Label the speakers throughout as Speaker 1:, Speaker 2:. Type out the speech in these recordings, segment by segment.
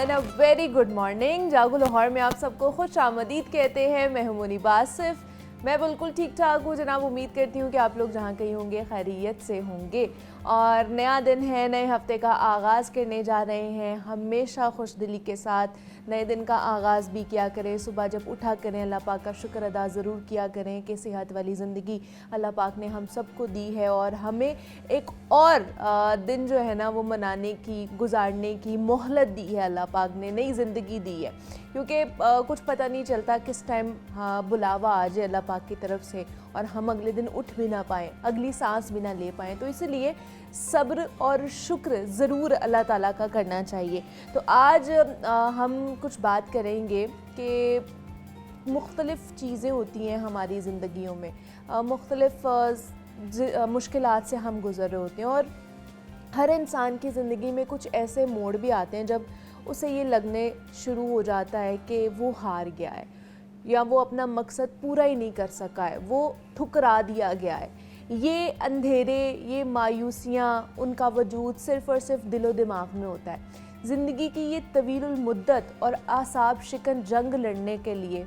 Speaker 1: And a very good morning. जागो लाहौर में आप सबको खुश आमदीद कहते हैं। मैं हूं मुनीब आसिफ। मैं बिल्कुल ठीक ठाक हूँ जनाब। उम्मीद करती हूँ कि आप लोग जहाँ कहीं होंगे खैरियत से होंगे। और नया दिन है, नए हफ्ते का आगाज़ करने जा रहे हैं। हमेशा खुशदिली के साथ नए दिन का आगाज़ भी किया करें। सुबह जब उठा करें अल्लाह पाक का शुक्र अदा ज़रूर किया करें कि सेहत वाली ज़िंदगी अल्लाह पाक ने हम सबको दी है और हमें एक और दिन जो है ना वो मनाने की, गुजारने की मोहलत दी है। अल्लाह पाक ने नई ज़िंदगी दी है, क्योंकि कुछ पता नहीं चलता किस टाइम बुलावा आ जाए अल्लाह पाक की तरफ से और हम अगले दिन उठ भी ना पाएँ, अगली सांस भी ना ले पाएँ। तो इसलिए सब्र और शुक्र ज़रूर अल्लाह ताला का करना चाहिए। तो आज हम कुछ बात करेंगे कि मुख्तलिफ़ चीज़ें होती हैं हमारी ज़िंदगियों में, मुख्तलिफ़ मुश्किलात से हम गुज़र रहे होते हैं और हर इंसान की ज़िंदगी में कुछ ऐसे मोड़ भी आते हैं जब उसे ये लगने शुरू हो जाता है कि वो हार गया है या वो अपना मकसद पूरा ही नहीं कर सका है, वो ठुकरा दिया गया है। ये अंधेरे, ये मायूसियाँ, उनका वजूद सिर्फ़ और सिर्फ दिलो दिमाग में होता है। ज़िंदगी की ये तवीलुल मुद्दत और आसाब शिकन जंग लड़ने के लिए,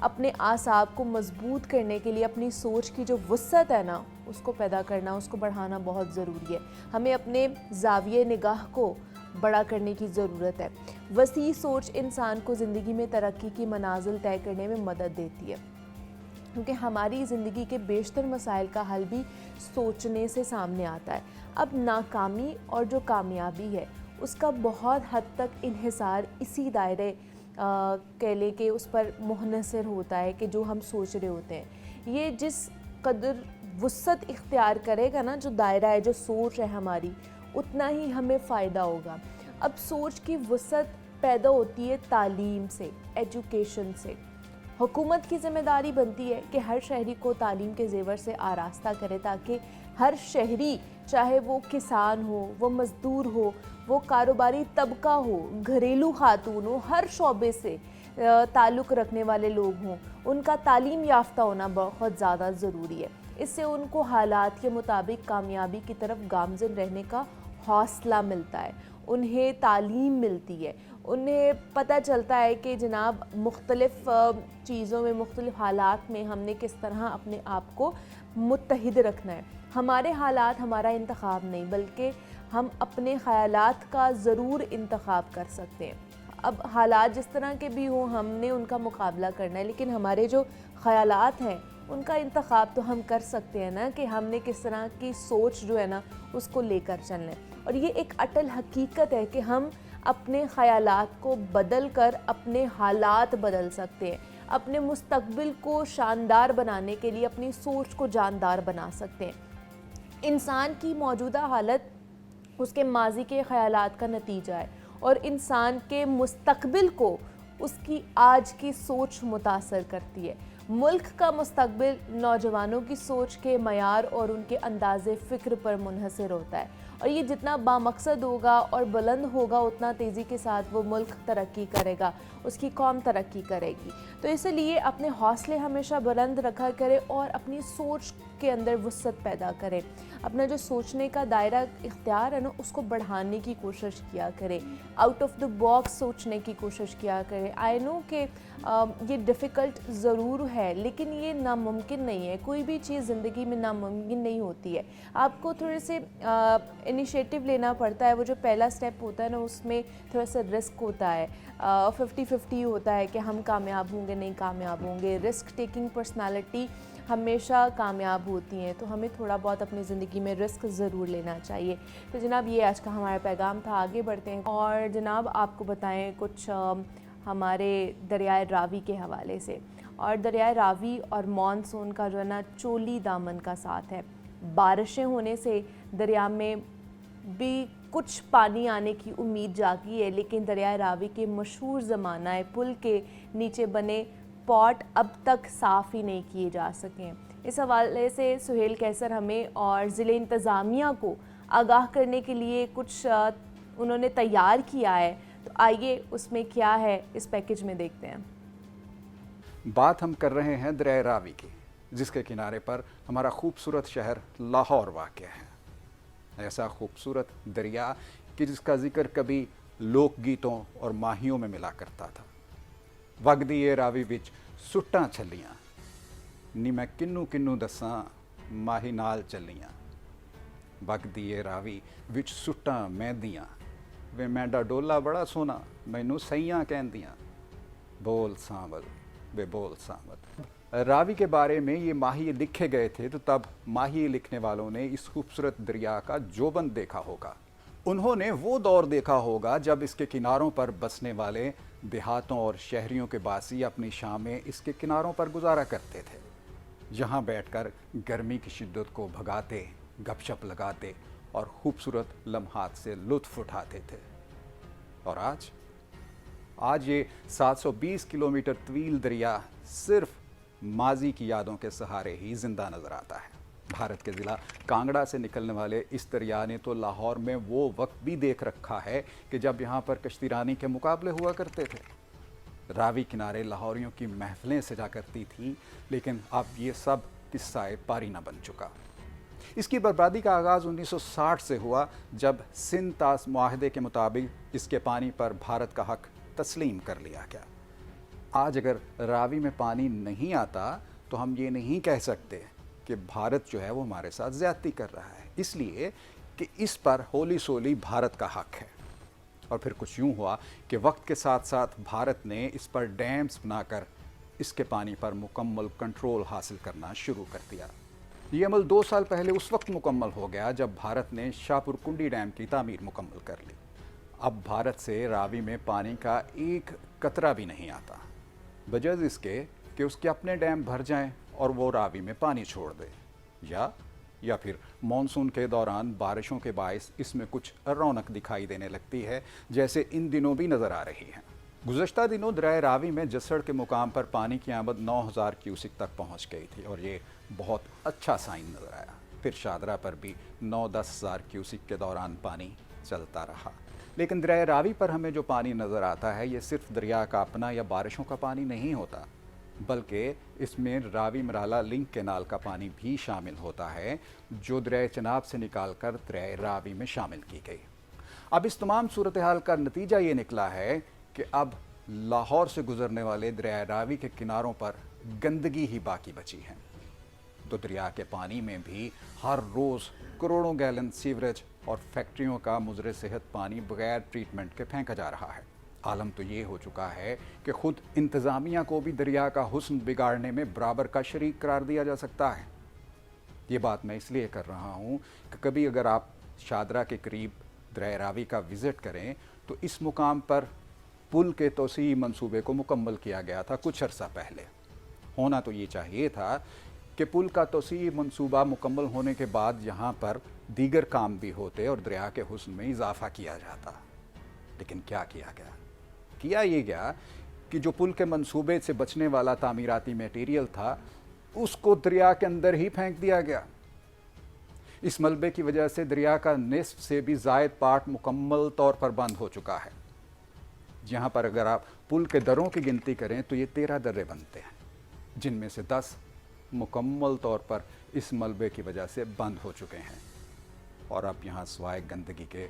Speaker 1: अपने आसाब को मजबूत करने के लिए अपनी सोच की जो वुस्अत है ना उसको पैदा करना, उसको बढ़ाना बहुत ज़रूरी है। हमें अपने ज़ाविये निगाह को बड़ा करने की ज़रूरत है। वसी सोच इंसान को ज़िंदगी में तरक्की की मनाजिल तय करने में मदद देती है, क्योंकि हमारी ज़िंदगी के बेशतर मसाइल का हल भी सोचने से सामने आता है। अब नाकामी और जो कामयाबी है उसका बहुत हद तक इन्हिसार इसी दायरे कह लें कि उस पर मुनहसर होता है कि जो हम सोच रहे होते हैं। ये जिस कदर वुस्अत इख्तियार करेगा ना, जो दायरा है, जो सोच है हमारी, उतना ही हमें फ़ायदा होगा। अब सोच की वुस्अत पैदा होती है तालीम से, एजुकेशन से। हुकूमत की ज़िम्मेदारी बनती है कि हर शहरी को तालीम के ज़ेवर से आरास्ता करे, ताकि हर शहरी, चाहे वो किसान हो, वो मज़दूर हो, वो कारोबारी तबका हो, घरेलू खातून हो, हर शोबे से ताल्लुक़ रखने वाले लोग हों, उनका तालीम याफ्ता होना बहुत ज़्यादा ज़रूरी है। इससे उनको हालात के मुताबिक कामयाबी की तरफ गामज़न रहने का हौसला मिलता है, उन्हें तालीम मिलती है, उन्हें पता चलता है कि जनाब मुख्तलिफ़ चीज़ों में, मुख्तलिफ़ हालात में हमने किस तरह अपने आप को मुत्तहिद रखना है। हमारे हालात हमारा इंतखाब नहीं, बल्कि हम अपने ख़यालात का ज़रूर इंतखाब कर सकते हैं। अब हालात जिस तरह के भी हों, हमने उनका मुकाबला करना है, लेकिन हमारे जो ख़यालात हैं उनका इंतखाब तो हम कर सकते हैं ना, कि हमने किस तरह की सोच जो है ना उसको लेकर चलना है। और ये एक अटल हकीकत है कि हम अपने ख़यालात को बदल कर अपने हालात बदल सकते हैं। अपने मुस्तक़बिल को शानदार बनाने के लिए अपनी सोच को जानदार बना सकते हैं। इंसान की मौजूदा हालत उसके माजी के ख़यालात का नतीजा है और इंसान के मुस्तक़बिल को उसकी आज की सोच मुतासर करती है। मुल्क का मुस्तक़बिल नौजवानों की सोच के मयार और उनके अंदाज़े फ़िक्र पर मुनहसर होता है, और ये जितना बामकसद होगा और बुलंद होगा उतना तेज़ी के साथ वो मुल्क तरक्की करेगा, उसकी कौम तरक्की करेगी। तो इसलिए अपने हौसले हमेशा बुलंद रखा करें और अपनी सोच के अंदर वुस्अत पैदा करें। अपना जो सोचने का दायरा इख्तियार है ना उसको बढ़ाने की कोशिश किया करें, आउट ऑफ द बॉक्स सोचने की कोशिश किया करें। आई नो कि ये डिफ़िकल्ट ज़रूर है, लेकिन ये नामुमकिन नहीं है। कोई भी चीज़ ज़िंदगी में नामुमकिन नहीं होती है। आपको थोड़े से इनिशिएटिव लेना पड़ता है। वो जो पहला स्टेप होता है ना उसमें थोड़ा सा रिस्क होता है, 50-50 होता है कि हम कामयाब होंगे नहीं कामयाब होंगे। रिस्क टेकिंग पर्सनालिटी हमेशा कामयाब होती हैं, तो हमें थोड़ा बहुत अपनी ज़िंदगी में रिस्क ज़रूर लेना चाहिए। तो जनाब ये आज का हमारा पैगाम था। आगे बढ़ते हैं और जनाब आपको बताएं कुछ हमारे दरियाए रावी के हवाले से। और दरियाए रावी और मानसून का जो है ना चोली दामन का साथ है। बारिशें होने से दरिया में भी कुछ पानी आने की उम्मीद जागी है, लेकिन दरियाए रावी के मशहूर ज़माना पुल के नीचे बने पॉट अब तक साफ़ ही नहीं किए जा सकें। इस हवाले से सुहेल कैसर हमें और ज़िले इंतज़ामिया को आगाह करने के लिए कुछ उन्होंने तैयार किया है, तो आइए उसमें क्या है इस पैकेज में देखते हैं।
Speaker 2: बात हम कर रहे हैं दरिया रावी की, जिसके किनारे पर हमारा खूबसूरत शहर लाहौर वाक़ है। ऐसा खूबसूरत दरिया कि जिसका ज़िक्र कभी लोकगीतों और माहियों में मिला करता था। वगदी ए रावी विच सुट्टां छलियां, नी मैं किन्नू किन्नू दसां माही नाल चलियां। वगदी ए रावी विच सुट्टां महदियां, वे मैंडा डोला बड़ा सोना मैनू सईयां कहंदियां। बोल सांवल वे बोल सांवल। रावी के बारे में ये माही लिखे गए थे तो तब माही लिखने वालों ने इस खूबसूरत दरिया का जोबन देखा होगा। उन्होंने वो दौर देखा होगा जब इसके किनारों पर बसने वाले देहातों और शहरियों के बासी अपनी शामें इसके किनारों पर गुजारा करते थे। यहाँ बैठकर गर्मी की शिद्दत को भगाते, गपशप लगाते और खूबसूरत लम्हात से लुत्फ उठाते थे। और आज ये 720 किलोमीटर तवील दरिया सिर्फ माजी की यादों के सहारे ही जिंदा नजर आता है। भारत के ज़िला कांगड़ा से निकलने वाले इस दरिया ने तो लाहौर में वो वक्त भी देख रखा है कि जब यहाँ पर कश्तीरानी के मुकाबले हुआ करते थे। रावी किनारे लाहौरियों की महफिलें सजा करती थी, लेकिन अब ये सब किस्सा पारी न बन चुका। इसकी बर्बादी का आगाज़ 1960 से हुआ, जब सिंध तास मुआहदे के मुताबिक इसके पानी पर भारत का हक तस्लीम कर लिया गया। आज अगर रावी में पानी नहीं आता तो हम ये नहीं कह सकते कि भारत जो है वो हमारे साथ ज़्यादती कर रहा है, इसलिए कि इस पर होली सोली भारत का हक है। और फिर कुछ यूँ हुआ कि वक्त के साथ साथ भारत ने इस पर डैम्स बनाकर इसके पानी पर मुकम्मल कंट्रोल हासिल करना शुरू कर दिया। ये अमल 2 साल पहले उस वक्त मुकम्मल हो गया जब भारत ने शाहपुर कुंडी डैम की तामीर मुकम्मल कर ली। अब भारत से रावी में पानी का एक कतरा भी नहीं आता, बजाय इसके कि उसके अपने डैम भर जाएं और वो रावी में पानी छोड़ दे, या फिर मॉनसून के दौरान बारिशों के बायस इसमें कुछ रौनक दिखाई देने लगती है, जैसे इन दिनों भी नज़र आ रही है। गुज़श्ता दिनों दरियाए रावी में जसड़ के मुकाम पर पानी की आमद 9000 क्यूसिक तक पहुंच गई थी और ये बहुत अच्छा साइन नज़र आया। फिर शादरा पर भी 9-10 हज़ार क्यूसिक के दौरान पानी चलता रहा। लेकिन दरियाए रावी पर हमें जो पानी नज़र आता है ये सिर्फ दरिया का अपना या बारिशों का पानी नहीं होता, बल्कि इसमें रावी मराला लिंक कैनाल का पानी भी शामिल होता है, जो दरियाए चनाब से निकाल कर दरियाए रावी में शामिल की गई। अब इस तमाम सूरत हाल का नतीजा ये निकला है कि अब लाहौर से गुजरने वाले दरियाए रावी के किनारों पर गंदगी ही बाकी बची है। तो दरिया के पानी में भी हर रोज़ करोड़ों गैलन सीवरेज और फैक्ट्रियों का मुज़र सेहत पानी बगैर ट्रीटमेंट के फेंका जा रहा है। आलम तो ये हो चुका है कि खुद इंतज़ामिया को भी दरिया का हुस्न बिगाड़ने में बराबर का शरीक करार दिया जा सकता है। ये बात मैं इसलिए कर रहा हूँ कि कभी अगर आप शादरा के करीब दरियाए रावी का विज़िट करें तो इस मुकाम पर पुल के तोसी मंसूबे को मुकम्मल किया गया था कुछ अर्सा पहले। होना तो ये चाहिए था कि पुल का तोसी मंसूबा मुकम्मल होने के बाद यहाँ पर दीगर काम भी होते और दरिया के हुस्न में इजाफा किया जाता। लेकिन क्या किया गया? किया ये गया कि जो पुल के मंसूबे से बचने वाला तामीराती मटेरियल था उसको दरिया के अंदर ही फेंक दिया गया। इस मलबे की वजह से दरिया का निस्फ से भी ज़ायद पार्ट मुकम्मल तौर पर बंद हो चुका है। जहाँ पर अगर आप पुल के दरों की गिनती करें तो ये 13 दर्रे बनते हैं, जिनमें से 10 मुकम्मल तौर पर इस मलबे की वजह से बंद हो चुके हैं। और अब यहाँ सिवाय गंदगी के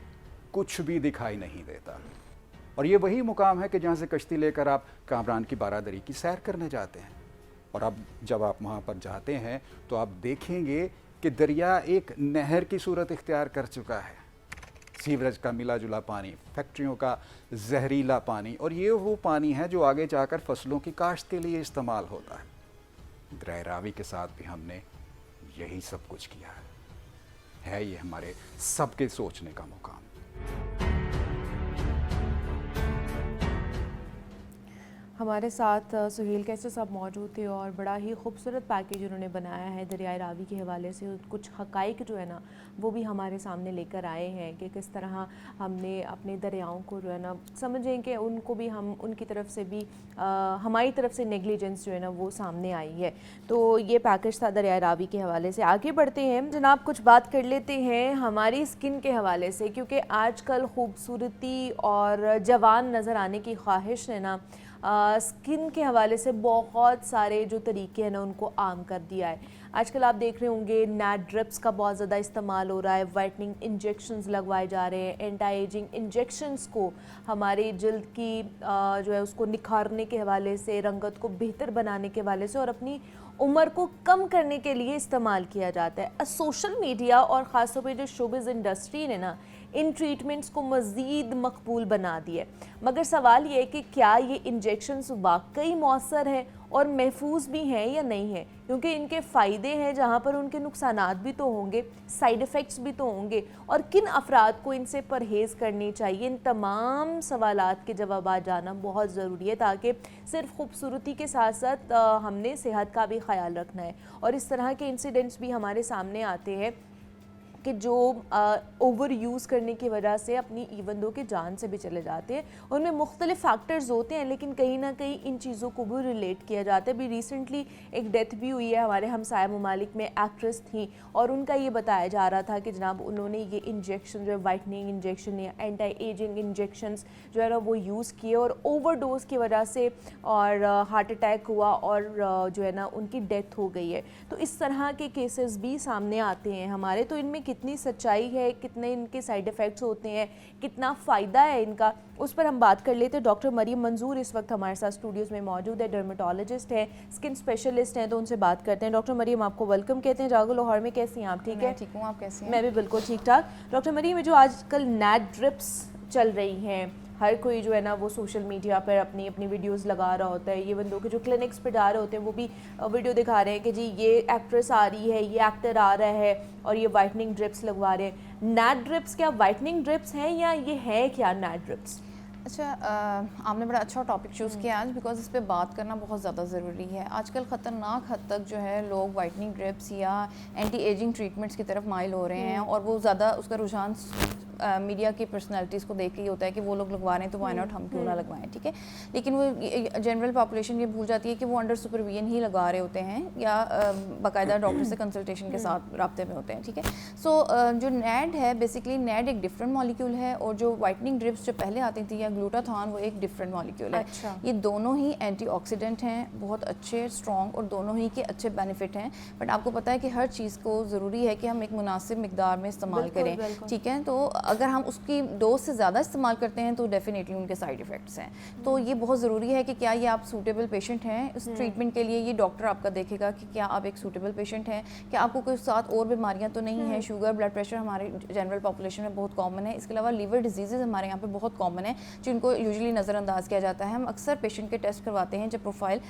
Speaker 2: कुछ भी दिखाई नहीं देता। और ये वही मुकाम है कि जहाँ से कश्ती लेकर आप कामरान की बारादरी की सैर करने जाते हैं। और अब जब आप वहाँ पर जाते हैं तो आप देखेंगे कि दरिया एक नहर की सूरत इख्तियार कर चुका है। सीवरेज का मिला जुला पानी, फैक्ट्रियों का जहरीला पानी, और ये वो पानी है जो आगे जाकर फसलों की काश्त के लिए इस्तेमाल होता है। दरियाए रावी के साथ भी हमने यही सब कुछ किया है ये हमारे सबके सोचने का मुकाम।
Speaker 1: हमारे साथ सुहेल कैसे साहब मौजूद थे और बड़ा ही खूबसूरत पैकेज उन्होंने बनाया है दरियाए रावी के हवाले से। कुछ हक़ाइक़ जो है ना वो भी हमारे सामने लेकर आए हैं कि किस तरह हमने अपने दरियाओं को जो है ना समझें कि उनको भी हम उनकी तरफ से भी हमारी तरफ से नेग्लिजेंस जो है ना वो सामने आई है। तो ये पैकेज था दरियाए रावी के हवाले से। आगे बढ़ते हैं जनाब, कुछ बात कर लेते हैं हमारी स्किन के हवाले से, क्योंकि आजकल खूबसूरती और जवान नज़र आने की ख्वाहिश है ना स्किन के हवाले से बहुत सारे जो तरीके हैं ना उनको आम कर दिया है। आजकल आप देख रहे होंगे नैट ड्रिप्स का बहुत ज़्यादा इस्तेमाल हो रहा है, वाइटनिंग इंजेक्शंस लगवाए जा रहे हैं, एंटी एजिंग इंजेक्शंस को हमारी जल्द की जो है उसको निखारने के हवाले से, रंगत को बेहतर बनाने के हवाले से और अपनी उम्र को कम करने के लिए इस्तेमाल किया जाता है। सोशल मीडिया और ख़ासतौर पर जो शोबिज़ इंडस्ट्री ने ना इन ट्रीटमेंट्स को मज़ीद मकबूल बना दिया है। मगर सवाल ये है कि क्या ये इंजेक्शंस वाकई मौसर हैं और महफूज भी हैं या नहीं है, क्योंकि इनके फ़ायदे हैं जहाँ पर उनके नुकसानात भी तो होंगे, साइड इफ़ेक्ट्स भी तो होंगे, और किन अफराद को इनसे परहेज़ करनी चाहिए। इन तमाम सवालात के जवाब जानना बहुत ज़रूरी है, ताकि सिर्फ खूबसूरती के साथ साथ हमने सेहत का भी ख्याल रखना है। और इस तरह के इंसिडेंट्स भी हमारे सामने आते हैं कि जो ओवर यूज़ करने की वजह से अपनी इवन दो के जान से भी चले जाते हैं। उनमें मुख्तलिफ फैक्टर्स होते हैं, लेकिन कहीं ना कहीं इन चीज़ों को भी रिलेट किया जाता है। अभी रिसेंटली एक डेथ भी हुई है, हमारे हमसाया ममालिक में एक्ट्रेस थी और उनका ये बताया जा रहा था कि जनाब उन्होंने ये इंजेक्शन जो है वाइटनिंग इंजेक्शन या एंटी एजिंग इंजेक्शंस जो है ना वो यूज़ किए और ओवरडोज की वजह से और हार्ट अटैक हुआ और जो है ना उनकी डेथ हो गई है। तो इस तरह के केसेस भी सामने आते हैं हमारे। तो इनमें कितनी सच्चाई है, कितने इनके साइड इफ़ेक्ट्स होते हैं, कितना फ़ायदा है इनका, उस पर हम बात कर लेते हैं। डॉक्टर मरियम मंजूर इस वक्त हमारे साथ स्टूडियोज़ में मौजूद है, डर्मेटोलॉजिस्ट है, स्किन स्पेशलिस्ट हैं, तो उनसे बात करते हैं। डॉक्टर मरियम आपको वेलकम कहते हैं जागो लाहौर में। कैसी हैं आप? ठीक है,
Speaker 3: ठीक हूँ, आप कैसी हैं?
Speaker 1: मैं भी बिल्कुल ठीक ठाक। डॉक्टर मरियम, ये जो आजकल नैट ड्रिप्स चल रही हैं, हर कोई जो है ना वो सोशल मीडिया पर अपनी अपनी वीडियोस लगा रहा होता है, ये बंदों के जो क्लिनिक्स पे जा रहे होते हैं वो भी वीडियो दिखा रहे हैं कि जी ये एक्ट्रेस आ रही है, ये एक्टर आ रहा है और ये वाइटनिंग ड्रिप्स लगवा रहे हैं। नैट ड्रिप्स क्या वाइटनिंग ड्रिप्स हैं या ये है क्या नैट ड्रिप्स?
Speaker 3: अच्छा, आपने बड़ा अच्छा टॉपिक चूज़ किया आज, बिकॉज इस पे बात करना बहुत ज़्यादा ज़रूरी है। आजकल ख़तरनाक हद तक जो है लोग वाइटनिंग ड्रिप्स या एंटी एजिंग ट्रीटमेंट्स की तरफ माइल हो रहे हैं और वो ज़्यादा उसका रुझान मीडिया की पर्सनैलिटीज़ को देख के ही होता है कि वो लोग लगवा रहे हैं तो वाई नॉट हम क्यों ना लगवाएं, ठीक है। लेकिन वो जनरल पॉपुलेशन ये भूल जाती है कि वो अंडर सुपरविजन ही लगा रहे होते हैं या बाकायदा डॉक्टर से कंसल्टेशन के साथ रब्ते में होते हैं, ठीक है। सो जो नैड है, बेसिकली नैड एक डिफरेंट मॉलिक्यूल है और जो वाइटनिंग ड्रिप्स जो पहले आती थी या ग्लूटाथॉन वो एक डिफरेंट मॉलिक्यूल है।
Speaker 1: अच्छा।
Speaker 3: ये दोनों ही एंटीऑक्सीडेंट हैं, बहुत अच्छे, स्ट्रॉन्ग, और दोनों ही के अच्छे बेनिफिट हैं। बट आपको पता है कि हर चीज़ को ज़रूरी है कि हम एक मुनासिब मिकदार में इस्तेमाल करें, ठीक है। तो अगर हम उसकी डोज से ज़्यादा इस्तेमाल करते हैं तो डेफिनेटली उनके साइड इफ़ेक्ट्स हैं। तो ये बहुत ज़रूरी है कि क्या ये आप सूटेबल पेशेंट हैं इस ट्रीटमेंट के लिए। ये डॉक्टर आपका देखेगा कि क्या आप एक सूटेबल पेशेंट हैं, क्या आपको कोई साथ और बीमारियां तो नहीं हैं। शुगर, ब्लड प्रेशर हमारे जनरल पॉपुलेशन में बहुत कॉमन है। इसके अलावा लीवर डिजीज़ हमारे यहाँ पे बहुत कॉमन है जिनको यूजुअली नज़रअंदाज किया जाता है। हम अक्सर पेशेंट के टेस्ट करवाते हैं जब प्रोफाइल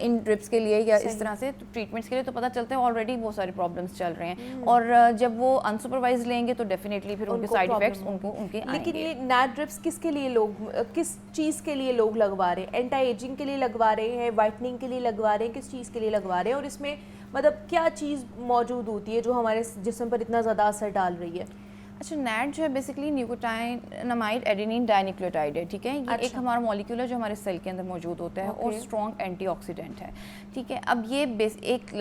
Speaker 3: इन ड्रिप्स के लिए या इस तरह से ट्रीटमेंट्स के लिए, तो पता चलता है ऑलरेडी बहुत सारे प्रॉब्लम्स चल रहे हैं और जब वो अनसुपरवाइज लेंगे तो डेफिनेटली फिर उनके साइड इफेक्ट्स उनके
Speaker 1: लेकिन ये नैट ड्रिप्स किसके लिए लोग, किस चीज़ के लिए लोग लगवा रहे हैं? एंटी एजिंग के लिए लगवा रहे हैं, वाइटनिंग के लिए लगवा रहे हैं, किस चीज़ के लिए लगवा रहे हैं? और इसमें मतलब क्या चीज़ मौजूद होती है जो हमारे जिस्म पर इतना ज़्यादा असर डाल रही है?
Speaker 3: अच्छा, नैट जो है बेसिकली न्यूक्लियोटाइड एडेनिन डाइन्यूक्लियोटाइड है, ठीक है। ये एक हमारा मॉलिक्यूल है जो हमारे सेल के अंदर मौजूद होता है और स्ट्रॉन्ग एंटीऑक्सीडेंट है, ठीक है। अब ये एक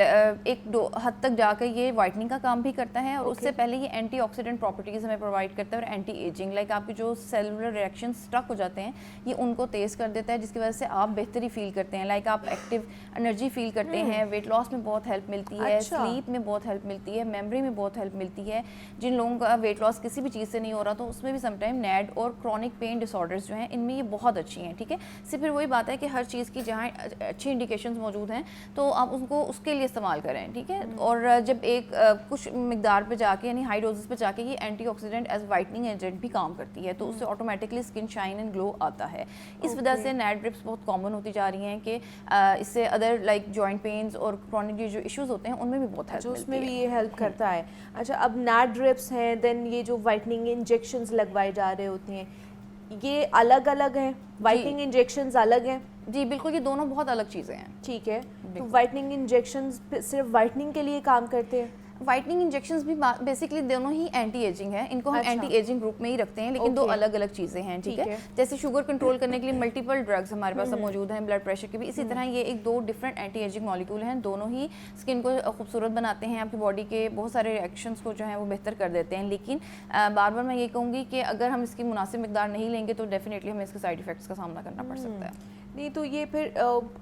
Speaker 3: हद तक जाकर ये वाइटनिंग का काम भी करता है और उससे पहले ये एंटीऑक्सीडेंट प्रॉपर्टीज़ हमें प्रोवाइड करता है और एंटी एजिंग, लाइक आपके जो सेलुलर रिएक्शन स्टक हो जाते हैं ये उनको तेज़ कर देता है, जिसकी वजह से आप बेहतरी फील करते हैं, लाइक आप एक्टिव एनर्जी फील करते हैं, वेट लॉस में बहुत हेल्प मिलती है, स्लीप में बहुत हेल्प मिलती है, मेमोरी में बहुत हेल्प मिलती है। जिन लोगों का वेट लॉस किसी भी चीज़ से नहीं हो रहा तो उसमें भी समटाइम नैड और क्रॉनिक पेन डिसऑर्डर्स जो हैं इनमें ये बहुत अच्छी हैं, ठीक है। सिर्फ फिर वही बात है कि हर चीज़ की जहाँ अच्छी इंडिकेशंस मौजूद हैं तो आप उनको उसके लिए इस्तेमाल करें, ठीक है। और जब एक कुछ मिकदार पे जाके यानी हाई डोजेस पे जाके ये एंटीऑक्सीडेंट एज वाइटनिंग एजेंट भी काम करती है तो उससे automatically skin shine and glow आता है। इस वजह से नैड ड्रिप्स बहुत कॉमन होती जा रही हैं कि इससे अदर लाइक जॉइंट पेन्स और क्रॉनिक जो इश्यूज होते हैं उनमें भी बहुत हेल्प
Speaker 1: उसमें भी ये हेल्प करता है। अच्छा, अब नैट ड्रिप्स हैं, देन ये जो वाइटनिंग इंजेक्शंस लगवाए जा रहे होते हैं ये अलग अलग हैं, वाइटनिंग इंजेक्शंस अलग हैं?
Speaker 3: जी बिल्कुल, ये दोनों बहुत अलग चीज़ें हैं,
Speaker 1: ठीक है। तो वाइटनिंग इंजेक्शंस सिर्फ वाइटनिंग के लिए काम करते हैं?
Speaker 3: वाइटनिंग इंजेक्शंस भी बेसिकली दोनों ही एंटी एजिंग है, इनको हम एंटी एजिंग ग्रुप में ही रखते हैं, लेकिन दो अलग अलग चीज़ें हैं, ठीक है। जैसे शुगर कंट्रोल करने के लिए मल्टीपल ड्रग्स हमारे पास मौजूद हैं, ब्लड प्रेशर के भी, इसी तरह ये एक दो डिफरेंट एंटी एजिंग मॉलिक्यूल हैं, दोनों ही स्किन को खूबसूरत बनाते हैं, आपकी बॉडी के बहुत सारे रिएक्शंस को जो है वो बेहतर कर देते हैं। लेकिन बार बार मैं ये कहूँगी कि अगर हम इसकी मुनासिब मिकदार नहीं लेंगे तो डेफिनेटली हमें इसके साइड इफेक्ट्स का सामना करना पड़ सकता है।
Speaker 1: नहीं तो ये फिर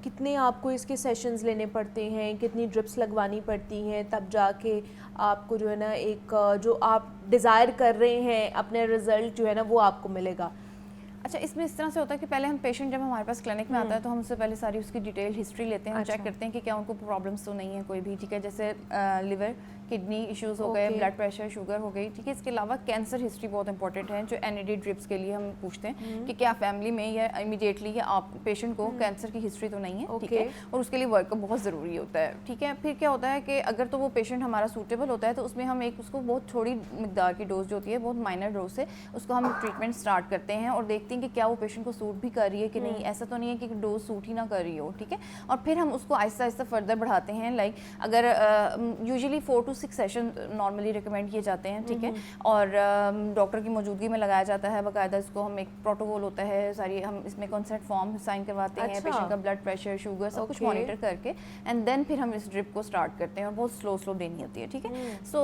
Speaker 1: कितने आपको इसके सेशंस लेने पड़ते हैं, कितनी ड्रिप्स लगवानी पड़ती हैं, तब जाके आपको जो है ना एक जो आप डिज़ायर कर रहे हैं अपने रिज़ल्ट जो है ना वो आपको मिलेगा?
Speaker 3: अच्छा, इसमें इस तरह से होता है कि पहले हम पेशेंट जब हमारे पास क्लिनिक में आता है तो हम उससे पहले सारी उसकी डिटेल हिस्ट्री लेते हैं, हम चेक करते हैं कि क्या उनको प्रॉब्लम्स तो नहीं है कोई भी, ठीक है, जैसे लिवर किडनी इश्यूज़ हो गए, ब्लड प्रेशर, शुगर हो गई, ठीक है। इसके अलावा कैंसर हिस्ट्री बहुत इंपॉर्टेंट है, जो एनएडी ड्रिप्स के लिए हम पूछते हैं कि क्या फैमिली में या इमीडिएटली या आप पेशेंट को कैंसर की हिस्ट्री तो नहीं है, ठीक है, और उसके लिए वर्कअप बहुत ज़रूरी होता है, ठीक है। फिर क्या होता है कि अगर तो वो पेशेंट हमारा सूटेबल होता है तो उसमें हम एक उसको बहुत थोड़ी मिकदार की डोज जो होती है, बहुत माइनर डोज से उसको हम ट्रीटमेंट स्टार्ट करते हैं और देखते हैं कि क्या वो पेशेंट को सूट भी कर रही है कि नहीं। ऐसा तो नहीं है कि डोज सूट ही ना कर रही हो, ठीक है। और फिर हम उसको आहिस्ता आहिस्ता फर्दर बढ़ाते हैं, लाइक अगर usually 4 to 6 session normally recommend किए जाते हैं, ठीक है, और डॉक्टर की मौजूदगी में लगाया जाता है बाकायदा। इसको हम एक प्रोटोकॉल होता है, सारी हम इसमें कंसेंट फॉर्म साइन करवाते हैं, पेशेंट का ब्लड प्रेशर, शुगर सब कुछ मॉनिटर करके, एंड देन फिर हम इस ड्रिप को स्टार्ट करते हैं और बहुत स्लो देनी होती है, ठीक है। सो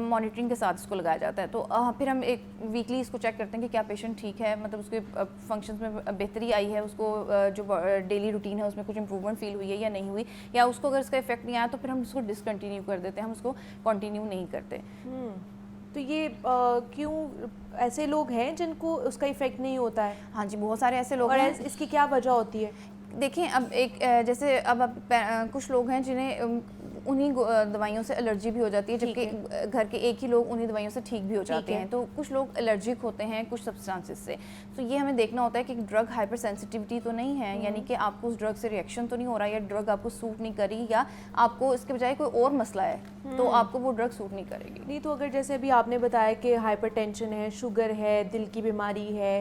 Speaker 3: मॉनिटरिंग के साथ इसको लगाया जाता है। तो फिर हम एक वीकली इसको चेक करते हैं कि क्या पेशेंट ठीक है, मतलब उसके फंक्शंस में बेहतरी आई है, उसको जो डेली रूटीन है उसमें कुछ इंप्रूवमेंट फील हुई है या नहीं हुई, या उसको अगर इसका इफेक्ट नहीं आया तो फिर हम उसको डिसकंटिन्यू कर देते हैं, हम उसको कंटिन्यू नहीं करते।
Speaker 1: तो ये क्यों ऐसे लोग हैं जिनको उसका इफेक्ट नहीं होता है?
Speaker 3: हाँ जी, बहुत सारे ऐसे लोग
Speaker 1: और
Speaker 3: हैं।
Speaker 1: इसकी क्या वजह होती है?
Speaker 3: देखिए, अब एक जैसे अब कुछ लोग हैं जिन्हें उन्हीं दवाइयों से एलर्जी भी हो जाती है, जबकि घर के एक ही लोग उन्हीं दवाइयों से ठीक भी हो जाते हैं। तो कुछ लोग एलर्जिक होते हैं कुछ सब्सटेंसेस से, तो ये हमें देखना होता है कि ड्रग हाइपर सेंसिटिविटी तो नहीं है, यानी कि आपको उस ड्रग से रिएक्शन तो नहीं हो रहा, या ड्रग आपको सूट नहीं करी, या आपको इसके बजाय कोई और मसला है तो आपको वो ड्रग सूट नहीं करेगी।
Speaker 1: नहीं तो अगर जैसे अभी आपने बताया कि हाइपरटेंशन है, शुगर है, दिल की बीमारी है,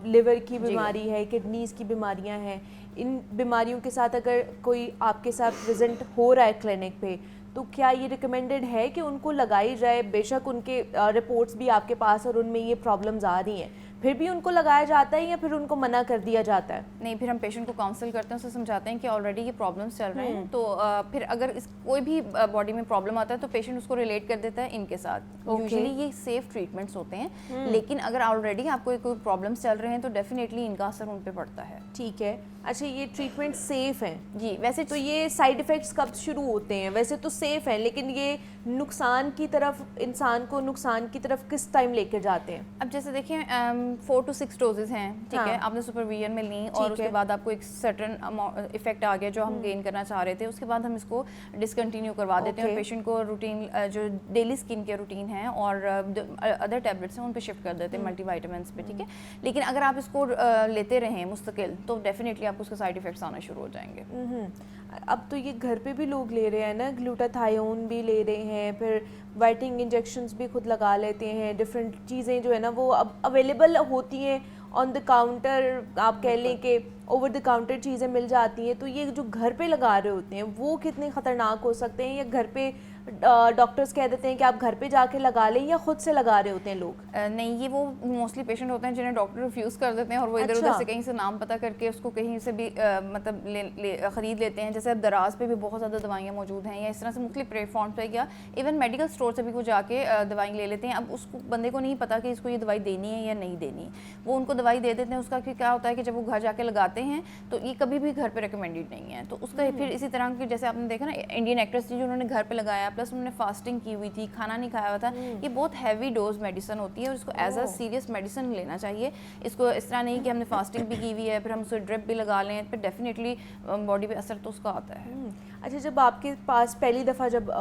Speaker 1: लिवर की बीमारी है, किडनीज की बीमारियां हैं, इन बीमारियों के साथ अगर कोई आपके साथ प्रेजेंट हो रहा है क्लिनिक पे, तो क्या ये रिकमेंडेड है कि उनको लगाई जाए? बेशक उनके रिपोर्ट्स भी आपके पास और उनमें ये प्रॉब्लम्स आ रही हैं, फिर भी उनको लगाया जाता है या फिर उनको मना कर दिया जाता है?
Speaker 3: नहीं, फिर हम पेशेंट को काउंसिल करते हैं, उसे समझाते हैं कि ऑलरेडी ये प्रॉब्लम्स चल रहे हैं, तो फिर अगर इस कोई भी बॉडी में प्रॉब्लम आता है तो पेशेंट उसको रिलेट कर देता है इनके साथ। यूजुअली ये सेफ ट्रीटमेंट्स होते हैं, लेकिन अगर ऑलरेडी आपको कोई प्रॉब्लम्स चल रहे हैं तो डेफिनेटली इनका असर उन पे पड़ता है।
Speaker 1: ठीक है। अच्छा, ये ट्रीटमेंट सेफ हैं?
Speaker 3: जी, वैसे
Speaker 1: तो ये साइड इफ़ेक्ट्स कब शुरू होते हैं? वैसे तो सेफ है, लेकिन ये नुकसान की तरफ, इंसान को नुकसान की तरफ किस टाइम लेकर जाते हैं?
Speaker 3: अब जैसे देखिए 4 to 6 डोजेज हैं, ठीक है, आपने सुपरविजन में ली और उसके बाद आपको एक सर्टेन इफेक्ट आ गया जो हम गेन करना चाह रहे थे, उसके बाद हम इसको डिसकंटिन्यू करवा देते हैं और पेशेंट को रूटीन जो डेली स्किन केयर रूटीन है और अदर टैबलेट्स हैं उन पे शिफ्ट कर देते हैं, मल्टीविटामिन्स पे, ठीक है। लेकिन अगर आप इसको लेते रहें मुस्तकिल तो डेफिनेटली आपको उसके साइड इफेक्ट्स आना शुरू हो जाएंगे।
Speaker 1: अब तो ये घर पे भी लोग ले रहे हैं ना, ग्लूटाथायोन भी ले रहे हैं, फिर वाइटनिंग इंजेक्शंस भी खुद लगा लेते हैं, डिफरेंट चीज़ें जो है ना वो अब अवेलेबल होती हैं ऑन द काउंटर, आप कह लें कि ओवर द काउंटर चीज़ें मिल जाती हैं। तो ये जो घर पे लगा रहे होते हैं वो कितने ख़तरनाक हो सकते हैं, या घर पे डॉक्टर्स कह देते हैं कि आप घर पे जाके लगा लें, या खुद से लगा रहे होते हैं लोग?
Speaker 3: नहीं, ये वो मोस्टली पेशेंट होते हैं जिन्हें डॉक्टर रिफ्यूज़ कर देते हैं और वो इधर उधर से कहीं से नाम पता करके उसको कहीं से भी मतलब ख़रीद लेते हैं। जैसे दराज पे भी बहुत ज़्यादा दवाइयाँ मौजूद हैं, या इस तरह से मुख्तलिफ प्लेटफॉर्म पे, या इवन मेडिकल स्टोर से भी वो जाके दवाई ले लेते हैं। अब उसको बंदे को नहीं पता कि इसको ये दवाई देनी है या नहीं देनी, वो उनको दवाई दे देते हैं। उसका क्या होता है कि जब वो घर जाके लगाते हैं तो ये कभी भी घर पे रिकमेंडेड नहीं है। तो उसका फिर इसी तरह की, जैसे आपने देखा ना इंडियन एक्ट्रेस थी जो उन्होंने घर पे लगाया, प्लस उन्होंने फास्टिंग की हुई थी, खाना नहीं खाया हुआ था, ये बहुत हैवी डोज मेडिसिन होती है और इसको एज अ सीरियस मेडिसिन लेना चाहिए। इसको इस तरह नहीं कि हमने फास्टिंग भी की हुई है फिर हम उसे ड्रिप भी लगा लें, फिर डेफिनेटली बॉडी पे असर तो उसका आता है।
Speaker 1: अच्छा, जब आपके पास पहली दफ़ा जब